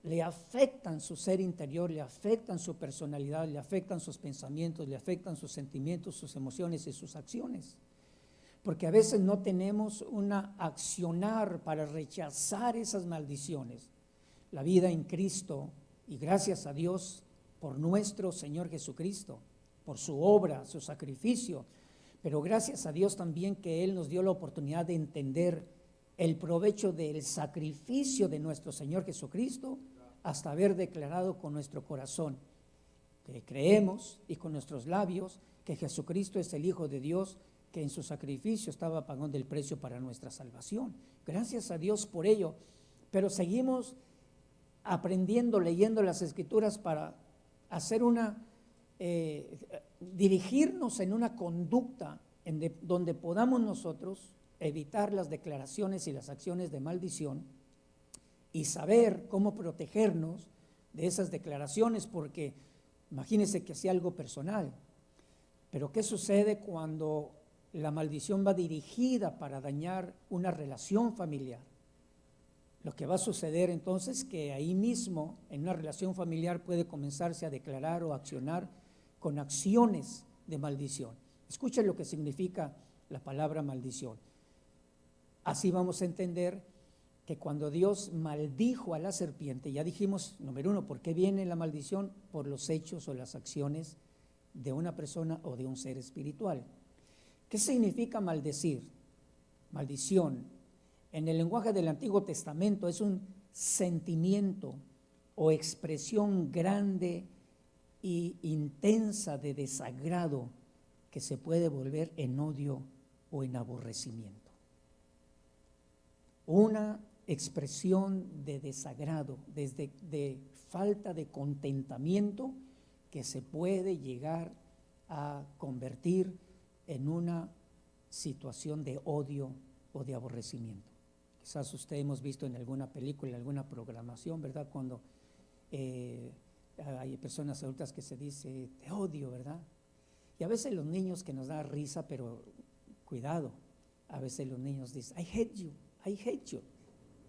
le afectan su ser interior, le afectan su personalidad, le afectan sus pensamientos, le afectan sus sentimientos, sus emociones y sus acciones. porque a veces no tenemos una accionar para rechazar esas maldiciones. La vida en Cristo, y gracias a Dios por nuestro Señor Jesucristo, por su obra, su sacrificio, pero gracias a Dios también que Él nos dio la oportunidad de entender el provecho del sacrificio de nuestro Señor Jesucristo, hasta haber declarado con nuestro corazón que creemos y con nuestros labios que Jesucristo es el Hijo de Dios, que en su sacrificio estaba pagando el precio para nuestra salvación. Gracias a Dios por ello, pero seguimos aprendiendo, leyendo las Escrituras para hacer dirigirnos en una conducta donde podamos nosotros evitar las declaraciones y las acciones de maldición y saber cómo protegernos de esas declaraciones, porque imagínense que sea algo personal, pero ¿qué sucede cuando la maldición va dirigida para dañar una relación familiar? Lo que va a suceder entonces que ahí mismo en una relación familiar puede comenzarse a declarar o accionar con acciones de maldición. Escuchen lo que significa la palabra maldición. Así vamos a entender que cuando Dios maldijo a la serpiente, ya dijimos, número uno, ¿por qué viene la maldición? Por los hechos o las acciones de una persona o de un ser espiritual. ¿Qué significa maldecir? Maldición, en el lenguaje del Antiguo Testamento, es un sentimiento o expresión grande e intensa de desagrado que se puede volver en odio o en aborrecimiento. Una expresión de desagrado, de falta de contentamiento, que se puede llegar a convertir en una situación de odio o de aborrecimiento. Quizás usted hemos visto en alguna película, en alguna programación, ¿verdad? Cuando hay personas adultas que se dice, te odio, ¿verdad? Y a veces los niños, que nos da risa, pero cuidado, a veces los niños dicen, I hate you,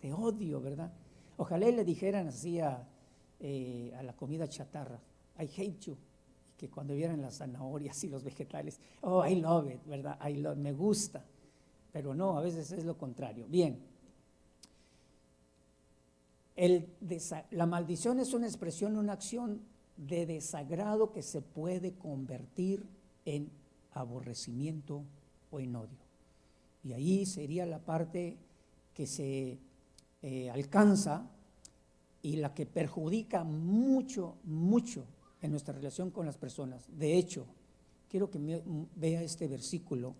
te odio, ¿verdad? Ojalá le dijeran así a la comida chatarra, I hate you, que cuando vieran las zanahorias y los vegetales, oh, I love it, ¿verdad? Me gusta, pero no, a veces es lo contrario. Bien, la maldición es una expresión, una acción de desagrado que se puede convertir en aborrecimiento o en odio. Y ahí sería la parte que se alcanza y la que perjudica mucho en nuestra relación con las personas. De hecho, quiero que vea este versículo,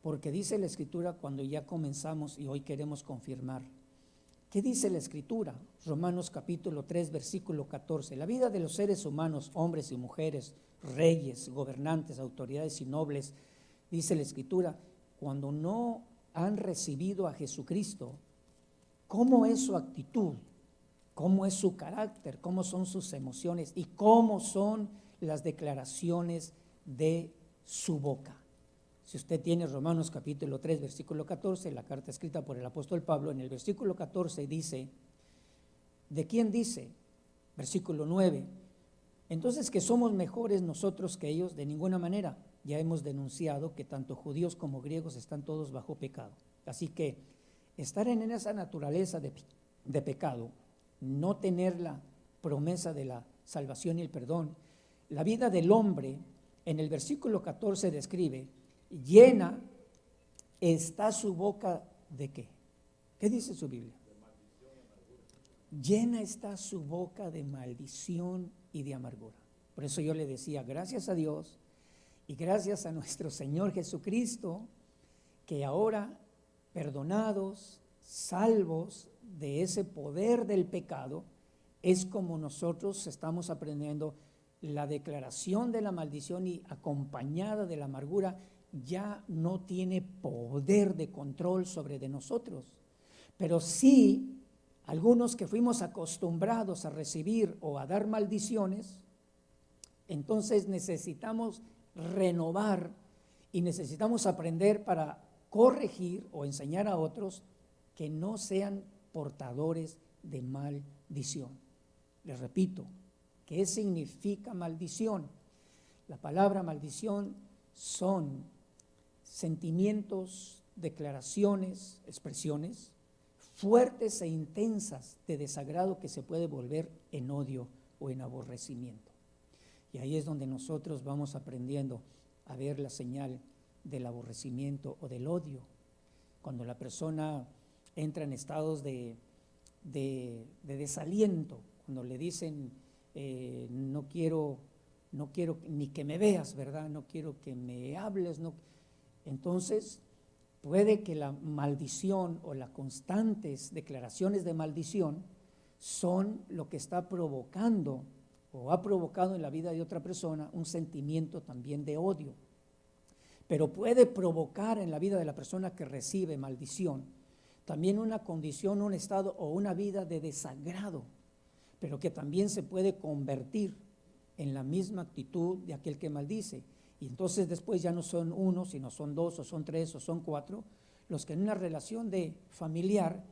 porque dice la Escritura cuando ya comenzamos y hoy queremos confirmar. ¿Qué dice la Escritura? Romanos capítulo 3, versículo 14. La vida de los seres humanos, hombres y mujeres, reyes, gobernantes, autoridades y nobles, dice la Escritura, cuando no han recibido a Jesucristo, ¿cómo es su actitud? ¿Cómo es su carácter? ¿Cómo son sus emociones? ¿Y cómo son las declaraciones de su boca? Si usted tiene Romanos capítulo 3, versículo 14, la carta escrita por el apóstol Pablo, en el versículo 14 dice, ¿de quién dice? Versículo 9, entonces que somos mejores nosotros que ellos, de ninguna manera. Ya hemos denunciado que tanto judíos como griegos están todos bajo pecado. Así que estar en esa naturaleza de pecado, no tener la promesa de la salvación y el perdón, la vida del hombre, en el versículo 14 describe, llena está su boca ¿de qué? ¿Qué dice su Biblia? De maldición y amargura. Llena está su boca de maldición y de amargura. Por eso yo le decía, gracias a Dios y gracias a nuestro Señor Jesucristo, que ahora perdonados, salvos de ese poder del pecado, es como nosotros estamos aprendiendo la declaración de la maldición y acompañada de la amargura ya no tiene poder de control sobre de nosotros, pero sí algunos que fuimos acostumbrados a recibir o a dar maldiciones, entonces necesitamos renovar y necesitamos aprender para corregir o enseñar a otros que no sean portadores de maldición. Les repito, ¿qué significa maldición? La palabra maldición son sentimientos, declaraciones, expresiones fuertes e intensas de desagrado que se puede volver en odio o en aborrecimiento. Y ahí es donde nosotros vamos aprendiendo a ver la señal del aborrecimiento o del odio. Cuando la persona entra en estados de desaliento, cuando le dicen no quiero ni que me veas, ¿verdad? No quiero que me hables, no. Entonces puede que la maldición o las constantes declaraciones de maldición son lo que está provocando o ha provocado en la vida de otra persona un sentimiento también de odio. Pero puede provocar en la vida de la persona que recibe maldición también una condición, un estado o una vida de desagrado, pero que también se puede convertir en la misma actitud de aquel que maldice. Y entonces después ya no son uno, sino son dos, o son tres, o son cuatro, los que en una relación de familiar,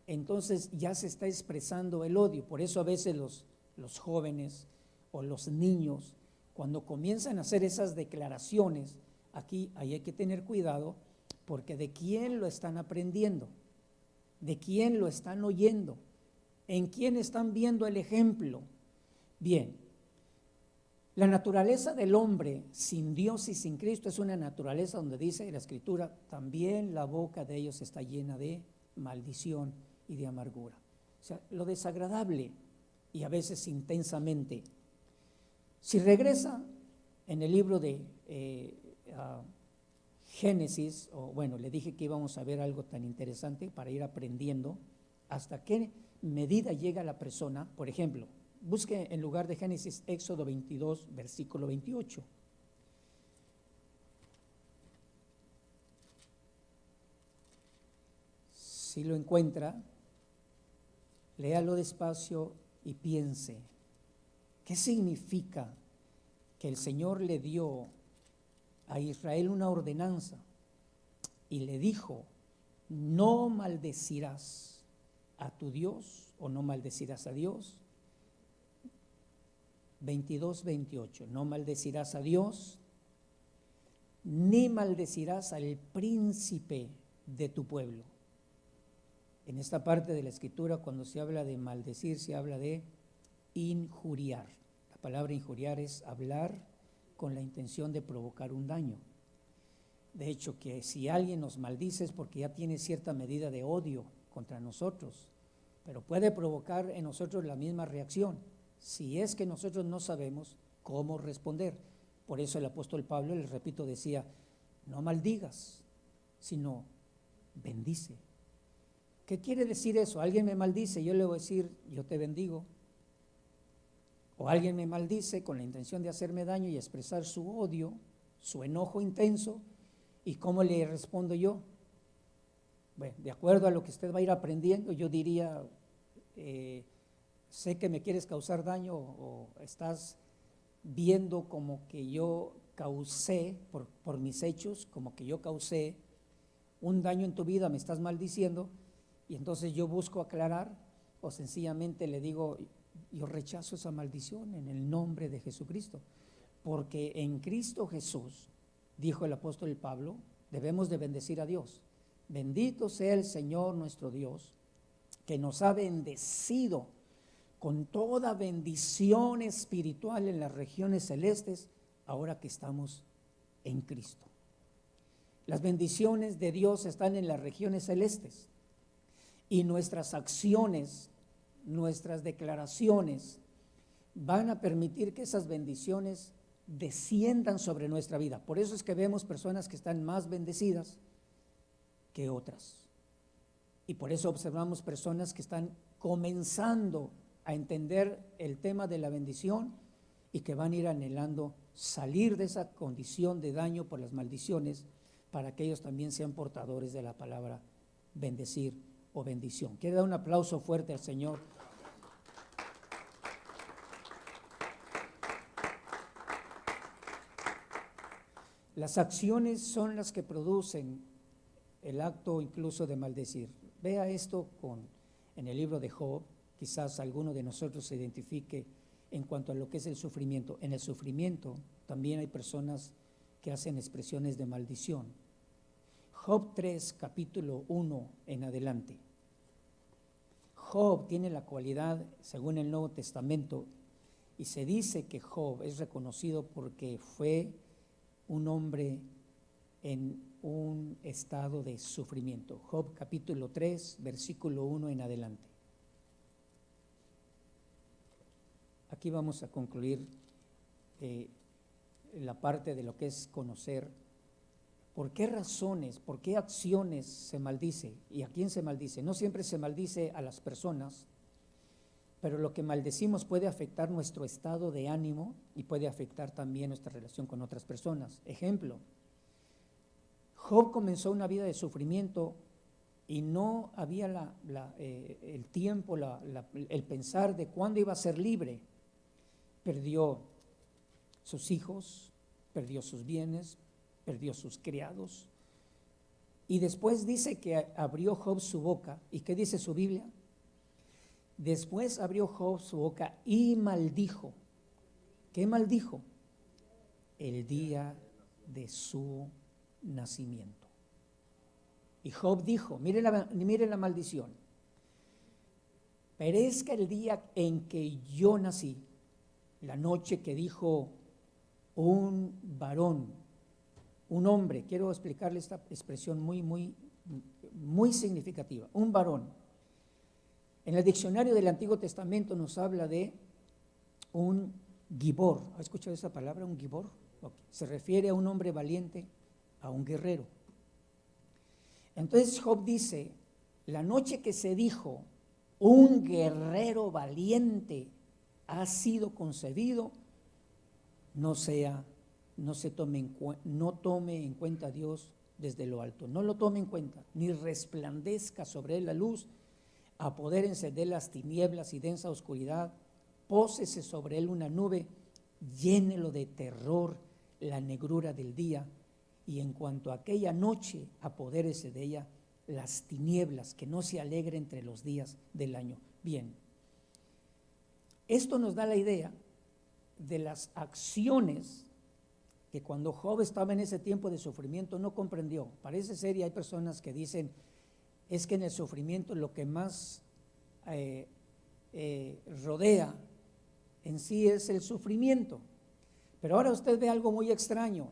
entonces ya se está expresando el odio. Por eso a veces los jóvenes o los niños, cuando comienzan a hacer esas declaraciones, ahí hay que tener cuidado, porque ¿de quién lo están aprendiendo? ¿De quién lo están oyendo? ¿En quién están viendo el ejemplo? Bien, la naturaleza del hombre sin Dios y sin Cristo es una naturaleza donde dice la Escritura, también la boca de ellos está llena de maldición y de amargura. O sea, lo desagradable y a veces intensamente. Si regresa en el libro de Génesis, o bueno, le dije que íbamos a ver algo tan interesante para ir aprendiendo hasta qué medida llega la persona. Por ejemplo, busque en lugar de Génesis, Éxodo 22, versículo 28. Si lo encuentra, léalo despacio y piense, ¿qué significa que el Señor le dio a Israel una ordenanza y le dijo, no maldecirás a tu Dios o no maldecirás a Dios? 22, 28, no maldecirás a Dios, ni maldecirás al príncipe de tu pueblo. En esta parte de la Escritura, cuando se habla de maldecir, se habla de injuriar. La palabra injuriar es hablar con la intención de provocar un daño. De hecho, que si alguien nos maldice es porque ya tiene cierta medida de odio contra nosotros, pero puede provocar en nosotros la misma reacción, si es que nosotros no sabemos cómo responder. Por eso el apóstol Pablo, les repito, decía, no maldigas, sino bendice. ¿Qué quiere decir eso? Alguien me maldice, yo le voy a decir, yo te bendigo. O alguien me maldice con la intención de hacerme daño y expresar su odio, su enojo intenso. ¿Y cómo le respondo yo? Bueno, de acuerdo a lo que usted va a ir aprendiendo, yo diría, sé que me quieres causar daño o estás viendo como que yo causé, por mis hechos, como que yo causé un daño en tu vida, me estás maldiciendo, y entonces yo busco aclarar o sencillamente le digo, yo rechazo esa maldición en el nombre de Jesucristo, porque en Cristo Jesús, dijo el apóstol Pablo, debemos de bendecir a Dios. Bendito sea el Señor nuestro Dios, que nos ha bendecido con toda bendición espiritual en las regiones celestes, ahora que estamos en Cristo. Las bendiciones de Dios están en las regiones celestes y nuestras acciones, nuestras declaraciones van a permitir que esas bendiciones desciendan sobre nuestra vida. Por eso es que vemos personas que están más bendecidas que otras. Y por eso observamos personas que están comenzando a entender el tema de la bendición y que van a ir anhelando salir de esa condición de daño por las maldiciones para que ellos también sean portadores de la palabra bendecir o bendición. Quiero dar un aplauso fuerte al Señor. Las acciones son las que producen el acto incluso de maldecir. Vea esto en el libro de Job, quizás alguno de nosotros se identifique en cuanto a lo que es el sufrimiento. En el sufrimiento también hay personas que hacen expresiones de maldición. Job 3, capítulo 1 en adelante. Job tiene la cualidad, según el Nuevo Testamento, y se dice que Job es reconocido porque fue un hombre en un estado de sufrimiento. Job capítulo 3, versículo 1 en adelante. Aquí vamos a concluir la parte de lo que es conocer por qué razones, por qué acciones se maldice y a quién se maldice. No siempre se maldice a las personas, pero lo que maldecimos puede afectar nuestro estado de ánimo y puede afectar también nuestra relación con otras personas. Ejemplo, Job comenzó una vida de sufrimiento y no había el tiempo, el pensar de cuándo iba a ser libre. Perdió sus hijos, perdió sus bienes, perdió sus criados. Y después dice que abrió Job su boca. ¿Y qué dice su Biblia? Después abrió Job su boca y maldijo. ¿Qué maldijo? El día de su nacimiento. Y Job dijo, mire la maldición: perezca el día en que yo nací, la noche que dijo un varón, un hombre. Quiero explicarle esta expresión muy significativa. Un varón. En el diccionario del Antiguo Testamento nos habla de un gibor. ¿Ha escuchado esa palabra, un gibor? Okay. Se refiere a un hombre valiente, a un guerrero. Entonces Job dice, la noche que se dijo un guerrero valiente ha sido concebido, no tome en cuenta a Dios desde lo alto, no lo tome en cuenta, ni resplandezca sobre él la luz, apodérense de las tinieblas y densa oscuridad, pósese sobre él una nube, llénelo de terror la negrura del día, y en cuanto a aquella noche, apodérese de ella las tinieblas, que no se alegre entre los días del año. Bien, esto nos da la idea de las acciones que cuando Job estaba en ese tiempo de sufrimiento no comprendió. Parece ser, y hay personas que dicen, es que en el sufrimiento lo que más rodea en sí es el sufrimiento. Pero ahora usted ve algo muy extraño,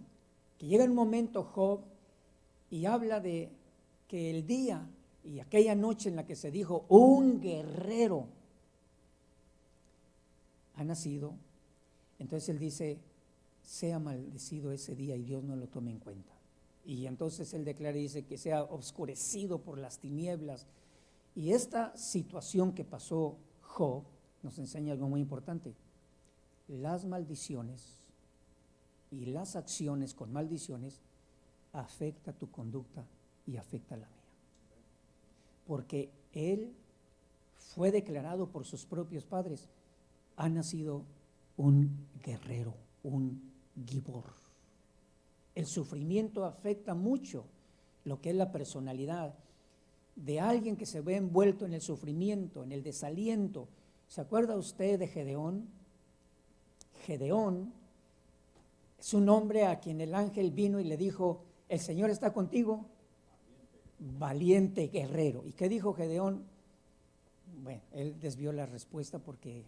que llega un momento Job y habla de que el día y aquella noche en la que se dijo un guerrero ha nacido, entonces él dice, sea maldecido ese día y Dios no lo tome en cuenta. Y entonces él declara y dice que sea oscurecido por las tinieblas. Y esta situación que pasó Job nos enseña algo muy importante. Las maldiciones y las acciones con maldiciones afecta tu conducta y afecta la mía. Porque él fue declarado por sus propios padres, ha nacido un guerrero, un gibor. El sufrimiento afecta mucho lo que es la personalidad de alguien que se ve envuelto en el sufrimiento, en el desaliento. ¿Se acuerda usted de Gedeón? Gedeón es un hombre a quien el ángel vino y le dijo, el Señor está contigo, valiente guerrero. ¿Y qué dijo Gedeón? Bueno, él desvió la respuesta porque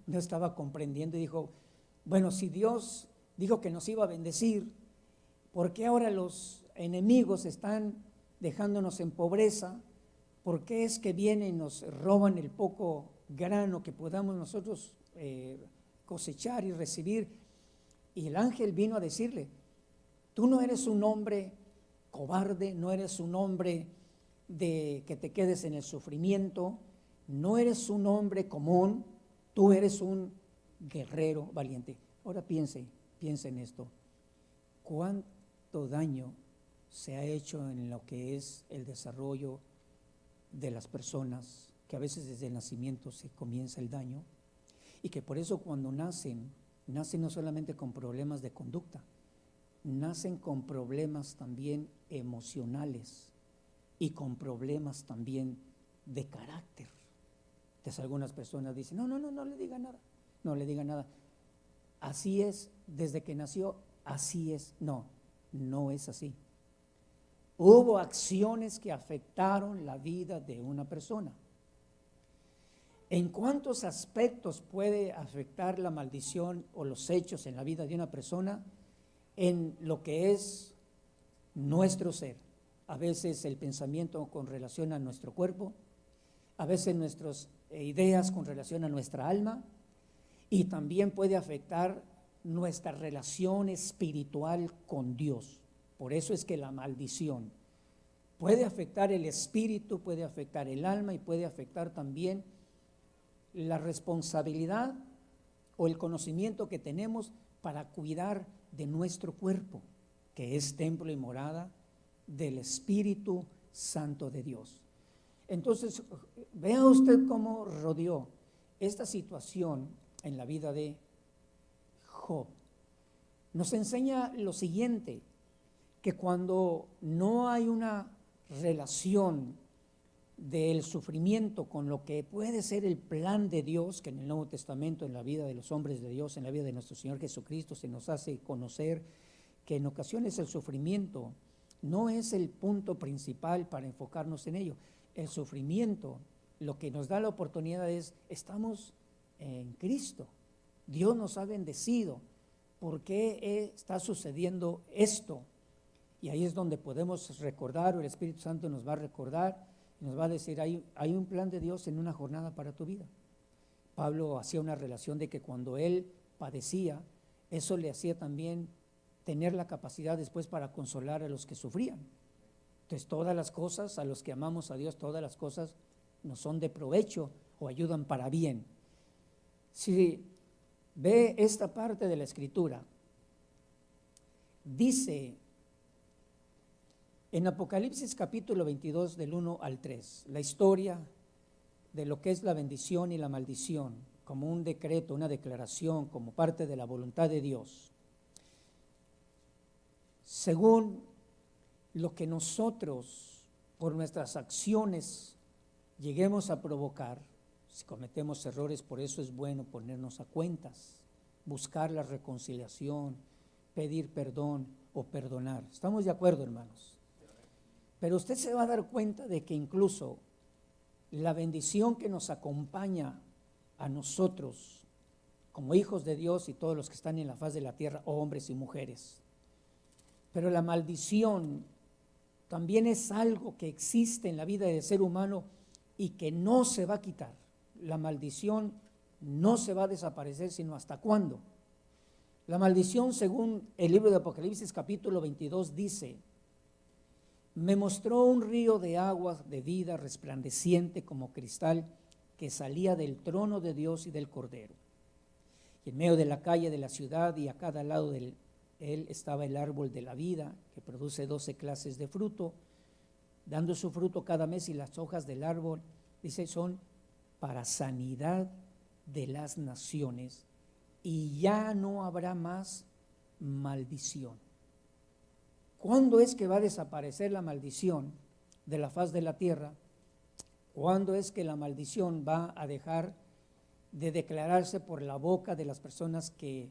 no estaba comprendiendo y dijo, bueno, si Dios dijo que nos iba a bendecir, ¿por qué ahora los enemigos están dejándonos en pobreza? ¿Por qué es que vienen y nos roban el poco grano que podamos nosotros cosechar y recibir? Y el ángel vino a decirle, tú no eres un hombre cobarde, no eres un hombre de que te quedes en el sufrimiento, no eres un hombre común, tú eres un guerrero valiente. Ahora piense en esto, ¿cuánto daño se ha hecho en lo que es el desarrollo de las personas, que a veces desde el nacimiento se comienza el daño, y que por eso cuando nacen no solamente con problemas de conducta, nacen con problemas también emocionales y con problemas también de carácter? Entonces algunas personas dicen, no le diga nada, no le diga nada. Así es, desde que nació, así es. No es así. Hubo acciones que afectaron la vida de una persona. ¿En cuántos aspectos puede afectar la maldición o los hechos en la vida de una persona? En lo que es nuestro ser. A veces el pensamiento con relación a nuestro cuerpo, a veces nuestras ideas con relación a nuestra alma, y también puede afectar nuestra relación espiritual con Dios. Por eso es que la maldición puede afectar el espíritu, puede afectar el alma y puede afectar también la responsabilidad o el conocimiento que tenemos para cuidar de nuestro cuerpo, que es templo y morada del Espíritu Santo de Dios. Entonces, vea usted cómo rodeó esta situación en la vida de Job. Nos enseña lo siguiente, que cuando no hay una relación del sufrimiento con lo que puede ser el plan de Dios, que en el Nuevo Testamento, en la vida de los hombres de Dios, en la vida de nuestro Señor Jesucristo, se nos hace conocer que en ocasiones el sufrimiento no es el punto principal para enfocarnos en ello. El sufrimiento, lo que nos da la oportunidad es, estamos en Cristo, Dios nos ha bendecido, ¿por qué está sucediendo esto? Y ahí es donde podemos recordar, o el Espíritu Santo nos va a recordar, nos va a decir, hay un plan de Dios en una jornada para tu vida. Pablo hacía una relación de que cuando él padecía, eso le hacía también tener la capacidad después para consolar a los que sufrían. Entonces todas las cosas, a los que amamos a Dios, todas las cosas nos son de provecho o ayudan para bien. Si ve esta parte de la Escritura, dice en Apocalipsis capítulo 22 del 1 al 3, la historia de lo que es la bendición y la maldición, como un decreto, una declaración, como parte de la voluntad de Dios. Según lo que nosotros, por nuestras acciones, lleguemos a provocar, si cometemos errores, por eso es bueno ponernos a cuentas, buscar la reconciliación, pedir perdón o perdonar. ¿Estamos de acuerdo, hermanos? Pero usted se va a dar cuenta de que incluso la bendición que nos acompaña a nosotros como hijos de Dios y todos los que están en la faz de la tierra, hombres y mujeres, pero la maldición también es algo que existe en la vida del ser humano y que no se va a quitar. La maldición no se va a desaparecer, sino ¿hasta cuándo? La maldición, según el libro de Apocalipsis capítulo 22, dice: me mostró un río de aguas de vida resplandeciente como cristal que salía del trono de Dios y del Cordero. Y en medio de la calle de la ciudad y a cada lado de él estaba el árbol de la vida, que produce 12 clases de fruto, dando su fruto cada mes, y las hojas del árbol, dice, son para sanidad de las naciones, y ya no habrá más maldición. ¿Cuándo es que va a desaparecer la maldición de la faz de la tierra? ¿Cuándo es que la maldición va a dejar de declararse por la boca de las personas que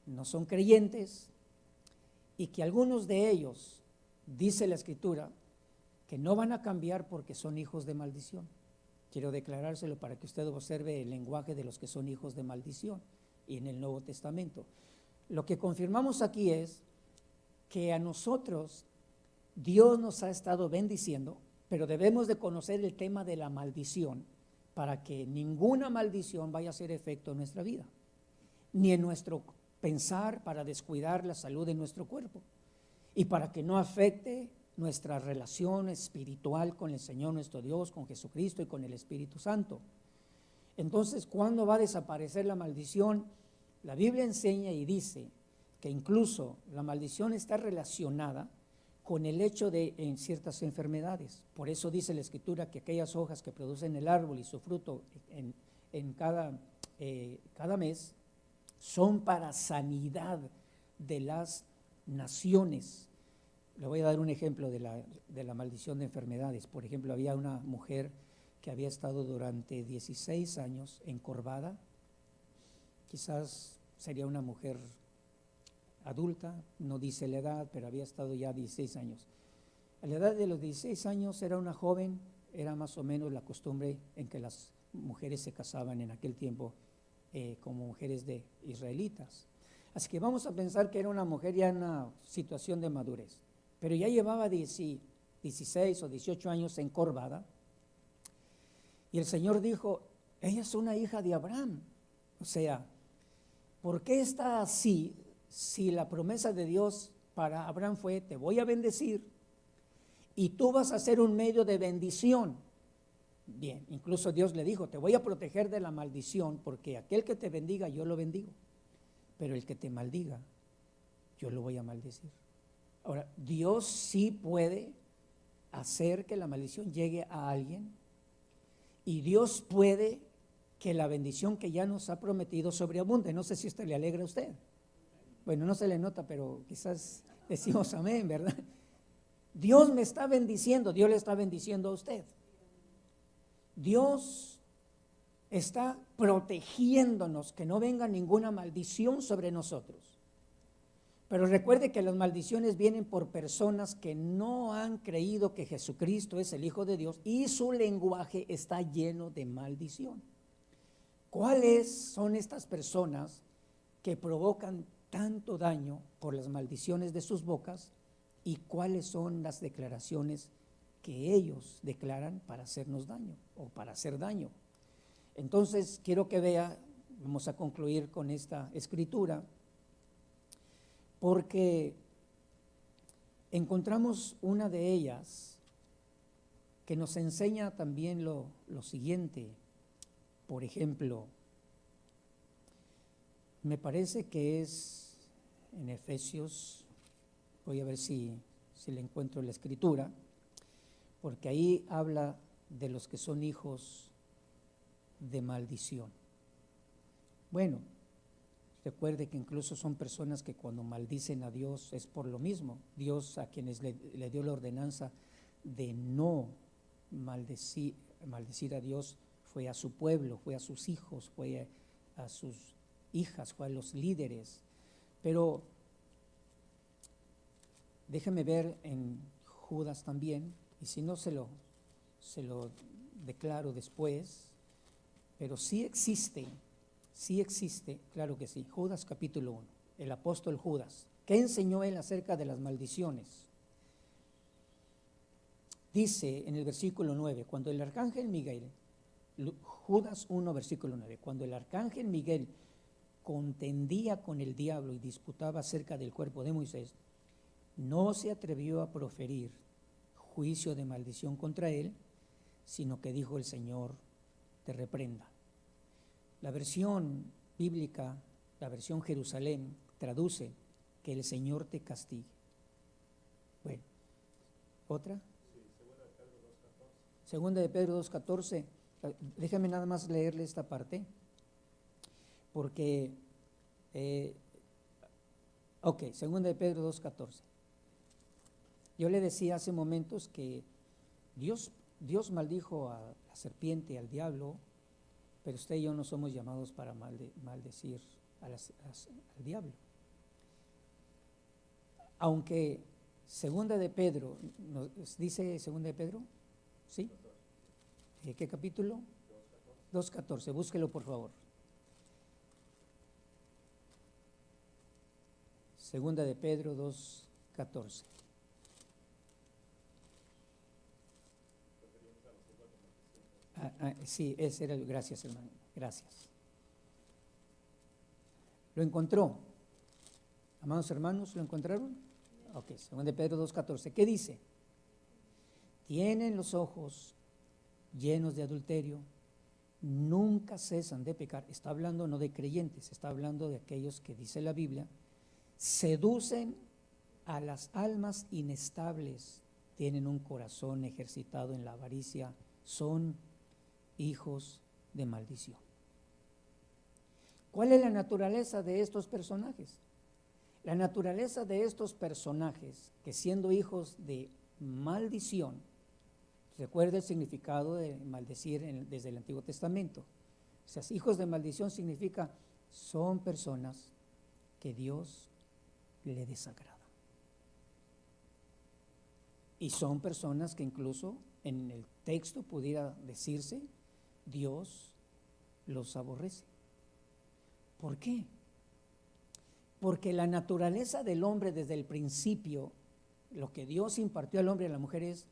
no son creyentes y que algunos de ellos, dice la Escritura, que no van a cambiar porque son hijos de maldición? Quiero declarárselo para que usted observe el lenguaje de los que son hijos de maldición y en el Nuevo Testamento. Lo que confirmamos aquí es que a nosotros Dios nos ha estado bendiciendo, pero debemos de conocer el tema de la maldición para que ninguna maldición vaya a hacer efecto en nuestra vida, ni en nuestro pensar, para descuidar la salud de nuestro cuerpo y para que no afecte nuestra relación espiritual con el Señor nuestro Dios, con Jesucristo y con el Espíritu Santo. Entonces, ¿cuándo va a desaparecer la maldición? La Biblia enseña y dice que incluso la maldición está relacionada con el hecho de en ciertas enfermedades. Por eso dice la Escritura que aquellas hojas que producen el árbol y su fruto en cada mes son para sanidad de las naciones. Le voy a dar un ejemplo de la maldición de enfermedades. Por ejemplo, había una mujer que había estado durante 16 años encorvada. Quizás sería una mujer adulta, no dice la edad, pero había estado ya 16 años. A la edad de los 16 años era una joven, era más o menos la costumbre en que las mujeres se casaban en aquel tiempo como mujeres de israelitas. Así que vamos a pensar que era una mujer ya en una situación de madurez, pero ya llevaba 16 o 18 años encorvada. Y el Señor dijo, ella es una hija de Abraham. O sea, ¿por qué está así si la promesa de Dios para Abraham fue, te voy a bendecir y tú vas a ser un medio de bendición? Bien, incluso Dios le dijo, te voy a proteger de la maldición, porque aquel que te bendiga yo lo bendigo, pero el que te maldiga yo lo voy a maldecir. Ahora, Dios sí puede hacer que la maldición llegue a alguien, y Dios puede que la bendición que ya nos ha prometido sobreabunde. No sé si esto le alegra a usted. Bueno, no se le nota, pero quizás decimos amén, ¿verdad? Dios me está bendiciendo, Dios le está bendiciendo a usted. Dios está protegiéndonos, que no venga ninguna maldición sobre nosotros. Pero recuerde que las maldiciones vienen por personas que no han creído que Jesucristo es el Hijo de Dios y su lenguaje está lleno de maldición. ¿Cuáles son estas personas que provocan tanto daño por las maldiciones de sus bocas y cuáles son las declaraciones que ellos declaran para hacernos daño o para hacer daño? Entonces quiero que vea, vamos a concluir con esta escritura, porque encontramos una de ellas que nos enseña también lo siguiente. Por ejemplo, me parece que es en Efesios, voy a ver si le encuentro la escritura, porque ahí habla de los que son hijos de maldición. Bueno, recuerde que incluso son personas que cuando maldicen a Dios es por lo mismo. Dios, a quienes le dio la ordenanza de no maldecir a Dios, fue a su pueblo, fue a sus hijos, fue a sus hijas, fue a los líderes. Pero déjeme ver en Judas también, y si no se lo declaro después, pero sí existe, claro que sí. Judas capítulo 1, el apóstol Judas. ¿Qué enseñó él acerca de las maldiciones? Dice en el versículo 9, cuando el arcángel Miguel, Judas 1 versículo 9, cuando el arcángel Miguel contendía con el diablo y disputaba acerca del cuerpo de Moisés, no se atrevió a proferir juicio de maldición contra él, sino que dijo: el Señor te reprenda. La versión bíblica, la versión Jerusalén, traduce que el Señor te castigue. Bueno, ¿otra? Segunda de Pedro 2:14. Déjame nada más leerle esta parte, porque, segunda de Pedro 2:14. Yo le decía hace momentos que Dios maldijo a la serpiente, al diablo, pero usted y yo no somos llamados para maldecir al diablo. Aunque segunda de Pedro, ¿dice segunda de Pedro? ¿Sí? ¿Qué capítulo? 2:14, búsquelo por favor. Segunda de Pedro 2:14. Sí, ese era. Gracias, hermano, gracias. ¿Lo encontró? Amados hermanos, ¿lo encontraron? Ok, segunda de Pedro 2:14. ¿Qué dice? Tienen los ojos llenos de adulterio, nunca cesan de pecar. Está hablando no de creyentes, está hablando de aquellos que dice la Biblia, seducen a las almas inestables, tienen un corazón ejercitado en la avaricia, son hijos de maldición. ¿Cuál es la naturaleza de estos personajes? La naturaleza de estos personajes, que siendo hijos de maldición, recuerda el significado de maldecir desde el Antiguo Testamento. O sea, hijos de maldición significa, son personas que Dios le desagrada. Y son personas que incluso en el texto pudiera decirse, Dios los aborrece. ¿Por qué? Porque la naturaleza del hombre desde el principio, lo que Dios impartió al hombre y a la mujer es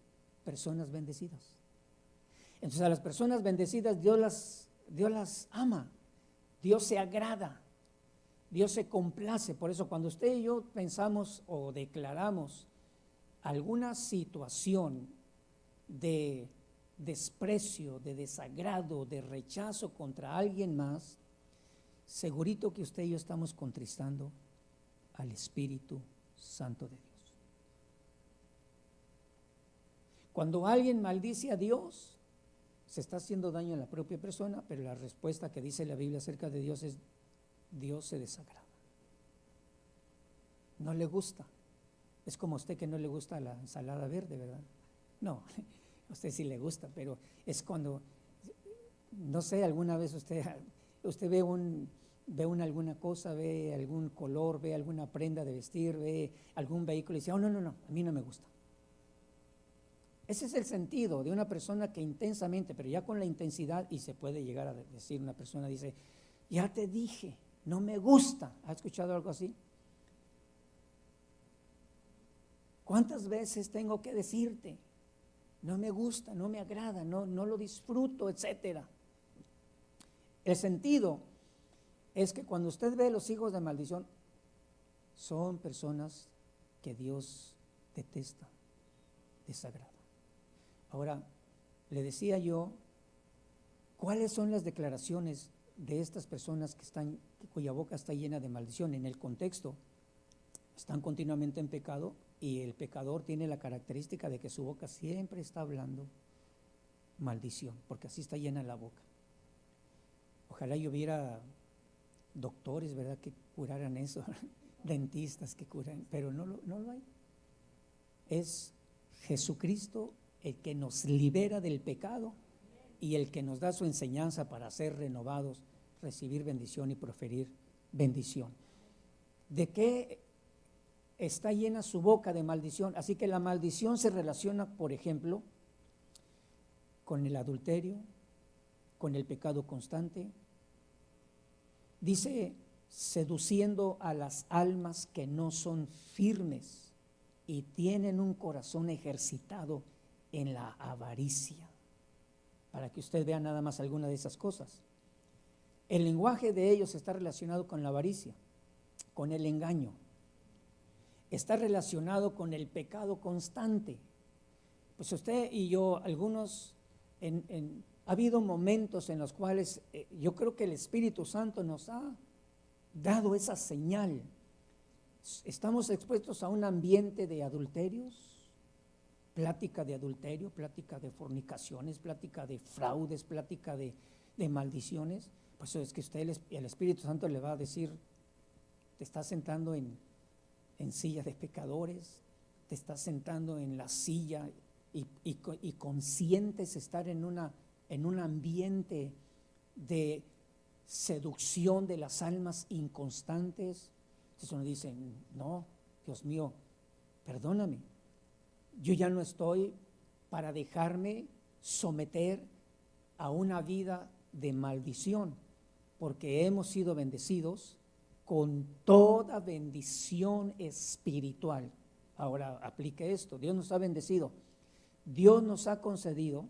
personas bendecidas. Entonces a las personas bendecidas Dios las ama, Dios se agrada, Dios se complace. Por eso cuando usted y yo pensamos o declaramos alguna situación de desprecio, de desagrado, de rechazo contra alguien más, segurito que usted y yo estamos contristando al Espíritu Santo de Dios. Cuando alguien maldice a Dios, se está haciendo daño a la propia persona, pero la respuesta que dice la Biblia acerca de Dios es: Dios se desagrada, no le gusta. Es como a usted que no le gusta la ensalada verde, ¿verdad? No, a usted sí le gusta, pero es cuando, no sé, alguna vez usted ve alguna cosa, ve algún color, ve alguna prenda de vestir, ve algún vehículo y dice: oh, no, a mí no me gusta. Ese es el sentido de una persona que intensamente, pero ya con la intensidad, y se puede llegar a decir, una persona dice: ya te dije, no me gusta. ¿Has escuchado algo así? ¿Cuántas veces tengo que decirte? No me gusta, no me agrada, no lo disfruto, etcétera. El sentido es que cuando usted ve los hijos de maldición, son personas que Dios detesta, desagrada. Ahora, le decía yo, ¿cuáles son las declaraciones de estas personas cuya boca está llena de maldición? En el contexto, están continuamente en pecado, y el pecador tiene la característica de que su boca siempre está hablando maldición, porque así está llena la boca. Ojalá yo hubiera doctores, ¿verdad?, que curaran eso, dentistas que curan, pero no lo hay. Es Jesucristo el que nos libera del pecado y el que nos da su enseñanza para ser renovados, recibir bendición y proferir bendición. ¿De qué está llena su boca? De maldición. Así que la maldición se relaciona, por ejemplo, con el adulterio, con el pecado constante. Dice: seduciendo a las almas que no son firmes y tienen un corazón ejercitado en la avaricia. Para que usted vea nada más alguna de esas cosas. El lenguaje de ellos está relacionado con la avaricia, con el engaño. Está relacionado con el pecado constante. Pues usted y yo, algunos, ha habido momentos en los cuales yo creo que el Espíritu Santo nos ha dado esa señal. Estamos expuestos a un ambiente de adulterios, plática de adulterio, plática de fornicaciones, plática de fraudes, plática de maldiciones. Pues es que usted, el Espíritu Santo le va a decir: te estás sentando en silla de pecadores, te estás sentando en la silla y consientes estar en un ambiente de seducción de las almas inconstantes. Entonces uno dice: no, Dios mío, perdóname, yo ya no estoy para dejarme someter a una vida de maldición, porque hemos sido bendecidos con toda bendición espiritual. Ahora aplique esto: Dios nos ha bendecido, Dios nos ha concedido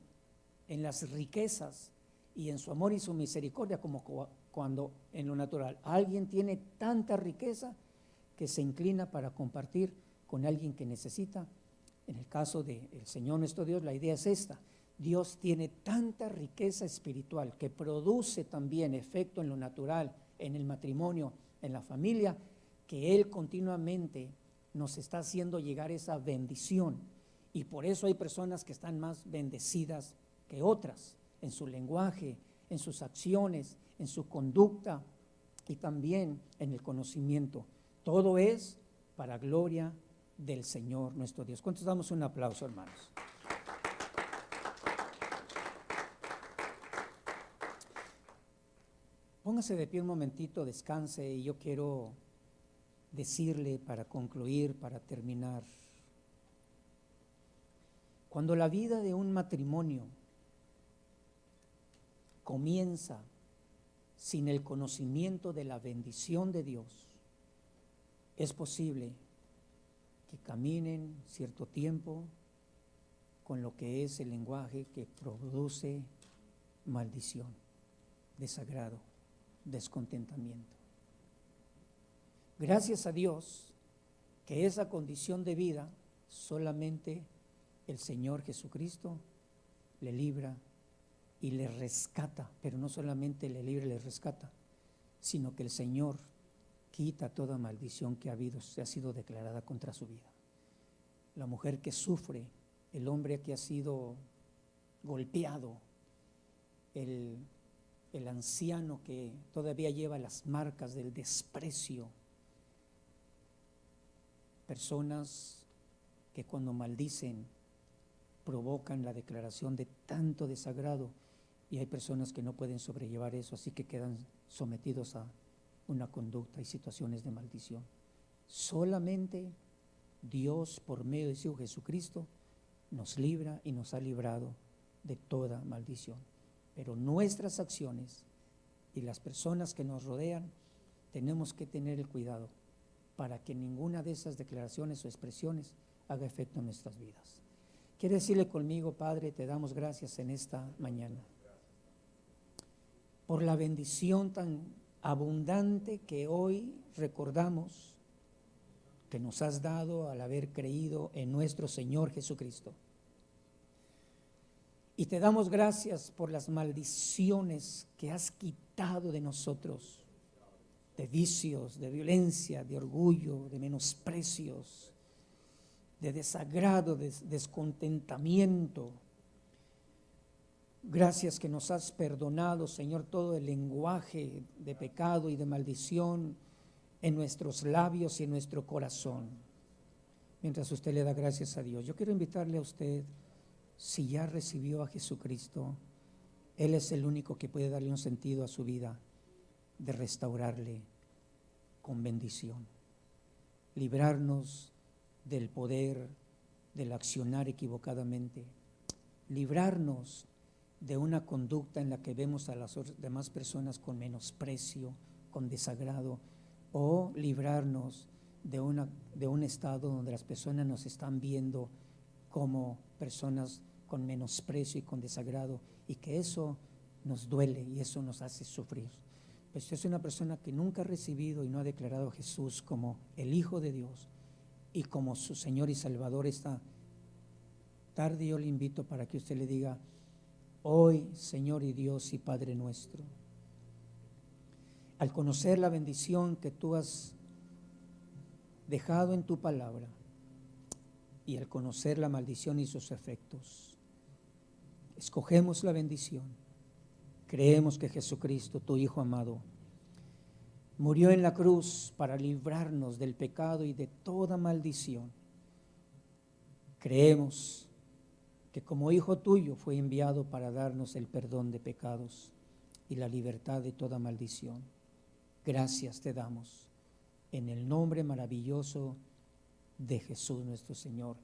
en las riquezas y en su amor y su misericordia, como cuando en lo natural alguien tiene tanta riqueza que se inclina para compartir con alguien que necesita. En el caso del Señor nuestro Dios, la idea es esta: Dios tiene tanta riqueza espiritual que produce también efecto en lo natural, en el matrimonio, en la familia, que Él continuamente nos está haciendo llegar esa bendición. Y por eso hay personas que están más bendecidas que otras, en su lenguaje, en sus acciones, en su conducta y también en el conocimiento. Todo es para gloria del Señor nuestro Dios. ¿Cuántos damos un aplauso, hermanos? Póngase de pie un momentito, descanse, y yo quiero decirle, para concluir, para terminar, Cuando la vida de un matrimonio comienza sin el conocimiento de la bendición de Dios, es posible que caminen cierto tiempo con lo que es el lenguaje que produce maldición, desagrado, descontentamiento. Gracias a Dios que esa condición de vida solamente el Señor Jesucristo le libra y le rescata, pero no solamente le libra y le rescata, sino que el Señor quita toda maldición que ha sido declarada contra su vida. La mujer que sufre, el hombre que ha sido golpeado, el anciano que todavía lleva las marcas del desprecio, personas que cuando maldicen provocan la declaración de tanto desagrado, y hay personas que no pueden sobrellevar eso, así que quedan sometidos a una conducta y situaciones de maldición. Solamente Dios, por medio de su Hijo Jesucristo, nos libra y nos ha librado de toda maldición. Pero nuestras acciones y las personas que nos rodean, tenemos que tener el cuidado para que ninguna de esas declaraciones o expresiones haga efecto en nuestras vidas. Quiere decirle conmigo: Padre, te damos gracias en esta mañana por la bendición tan abundante que hoy recordamos que nos has dado al haber creído en nuestro Señor Jesucristo. Y te damos gracias por las maldiciones que has quitado de nosotros, de vicios, de violencia, de orgullo, de menosprecios, de desagrado, de descontentamiento. Gracias que nos has perdonado, Señor, todo el lenguaje de pecado y de maldición en nuestros labios y en nuestro corazón. Mientras usted le da gracias a Dios, yo quiero invitarle a usted, si ya recibió a Jesucristo, Él es el único que puede darle un sentido a su vida, de restaurarle con bendición, librarnos del poder del accionar equivocadamente, librarnos de una conducta en la que vemos a las demás personas con menosprecio, con desagrado, o librarnos de un estado donde las personas nos están viendo como personas con menosprecio y con desagrado, y que eso nos duele y eso nos hace sufrir. Pues si es una persona que nunca ha recibido y no ha declarado a Jesús como el Hijo de Dios y como su Señor y Salvador, esta tarde yo le invito para que usted le diga: hoy, Señor y Dios y Padre nuestro, al conocer la bendición que tú has dejado en tu palabra y al conocer la maldición y sus efectos, escogemos la bendición. Creemos que Jesucristo, tu Hijo amado, murió en la cruz para librarnos del pecado y de toda maldición. Creemos que como Hijo tuyo fue enviado para darnos el perdón de pecados y la libertad de toda maldición. Gracias te damos en el nombre maravilloso de Jesús nuestro Señor.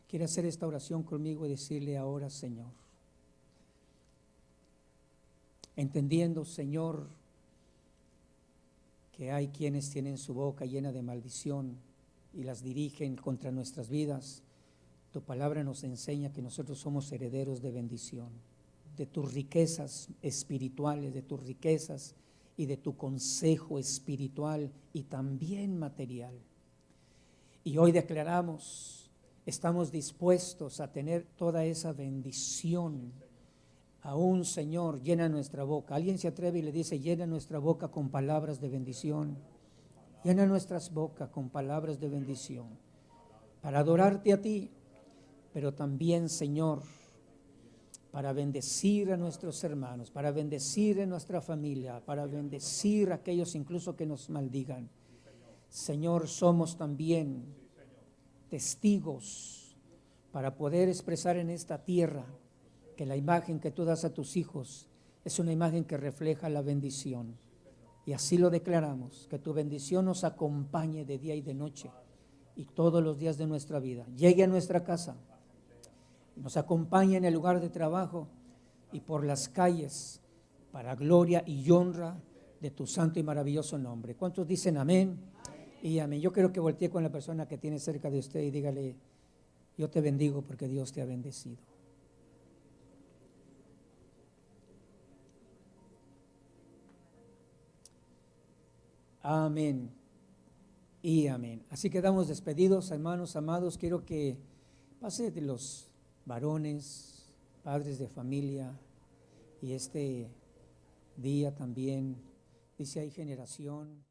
¿Quiere hacer esta oración conmigo y decirle ahora: Señor, entendiendo, Señor, que hay quienes tienen su boca llena de maldición y las dirigen contra nuestras vidas, tu palabra nos enseña que nosotros somos herederos de bendición, de tus riquezas espirituales, de tus riquezas y de tu consejo espiritual y también material. Y hoy declaramos, estamos dispuestos a tener toda esa bendición. Aún, Señor, llena nuestra boca. Alguien se atreve y le dice: llena nuestra boca con palabras de bendición. Llena nuestras bocas con palabras de bendición para adorarte a ti, pero también, Señor, para bendecir a nuestros hermanos, para bendecir a nuestra familia, para bendecir a aquellos incluso que nos maldigan. Señor, somos también testigos para poder expresar en esta tierra que la imagen que tú das a tus hijos es una imagen que refleja la bendición. Y así lo declaramos, que tu bendición nos acompañe de día y de noche y todos los días de nuestra vida. Llegue a nuestra casa, nos acompaña en el lugar de trabajo y por las calles, para gloria y honra de tu santo y maravilloso nombre. ¿Cuántos dicen amén? Y amén. Yo quiero que voltee con la persona que tiene cerca de usted y dígale: yo te bendigo porque Dios te ha bendecido. Amén y amén. Así quedamos despedidos, hermanos amados. Quiero que pase de los varones, padres de familia, y este día también, dice, hay generación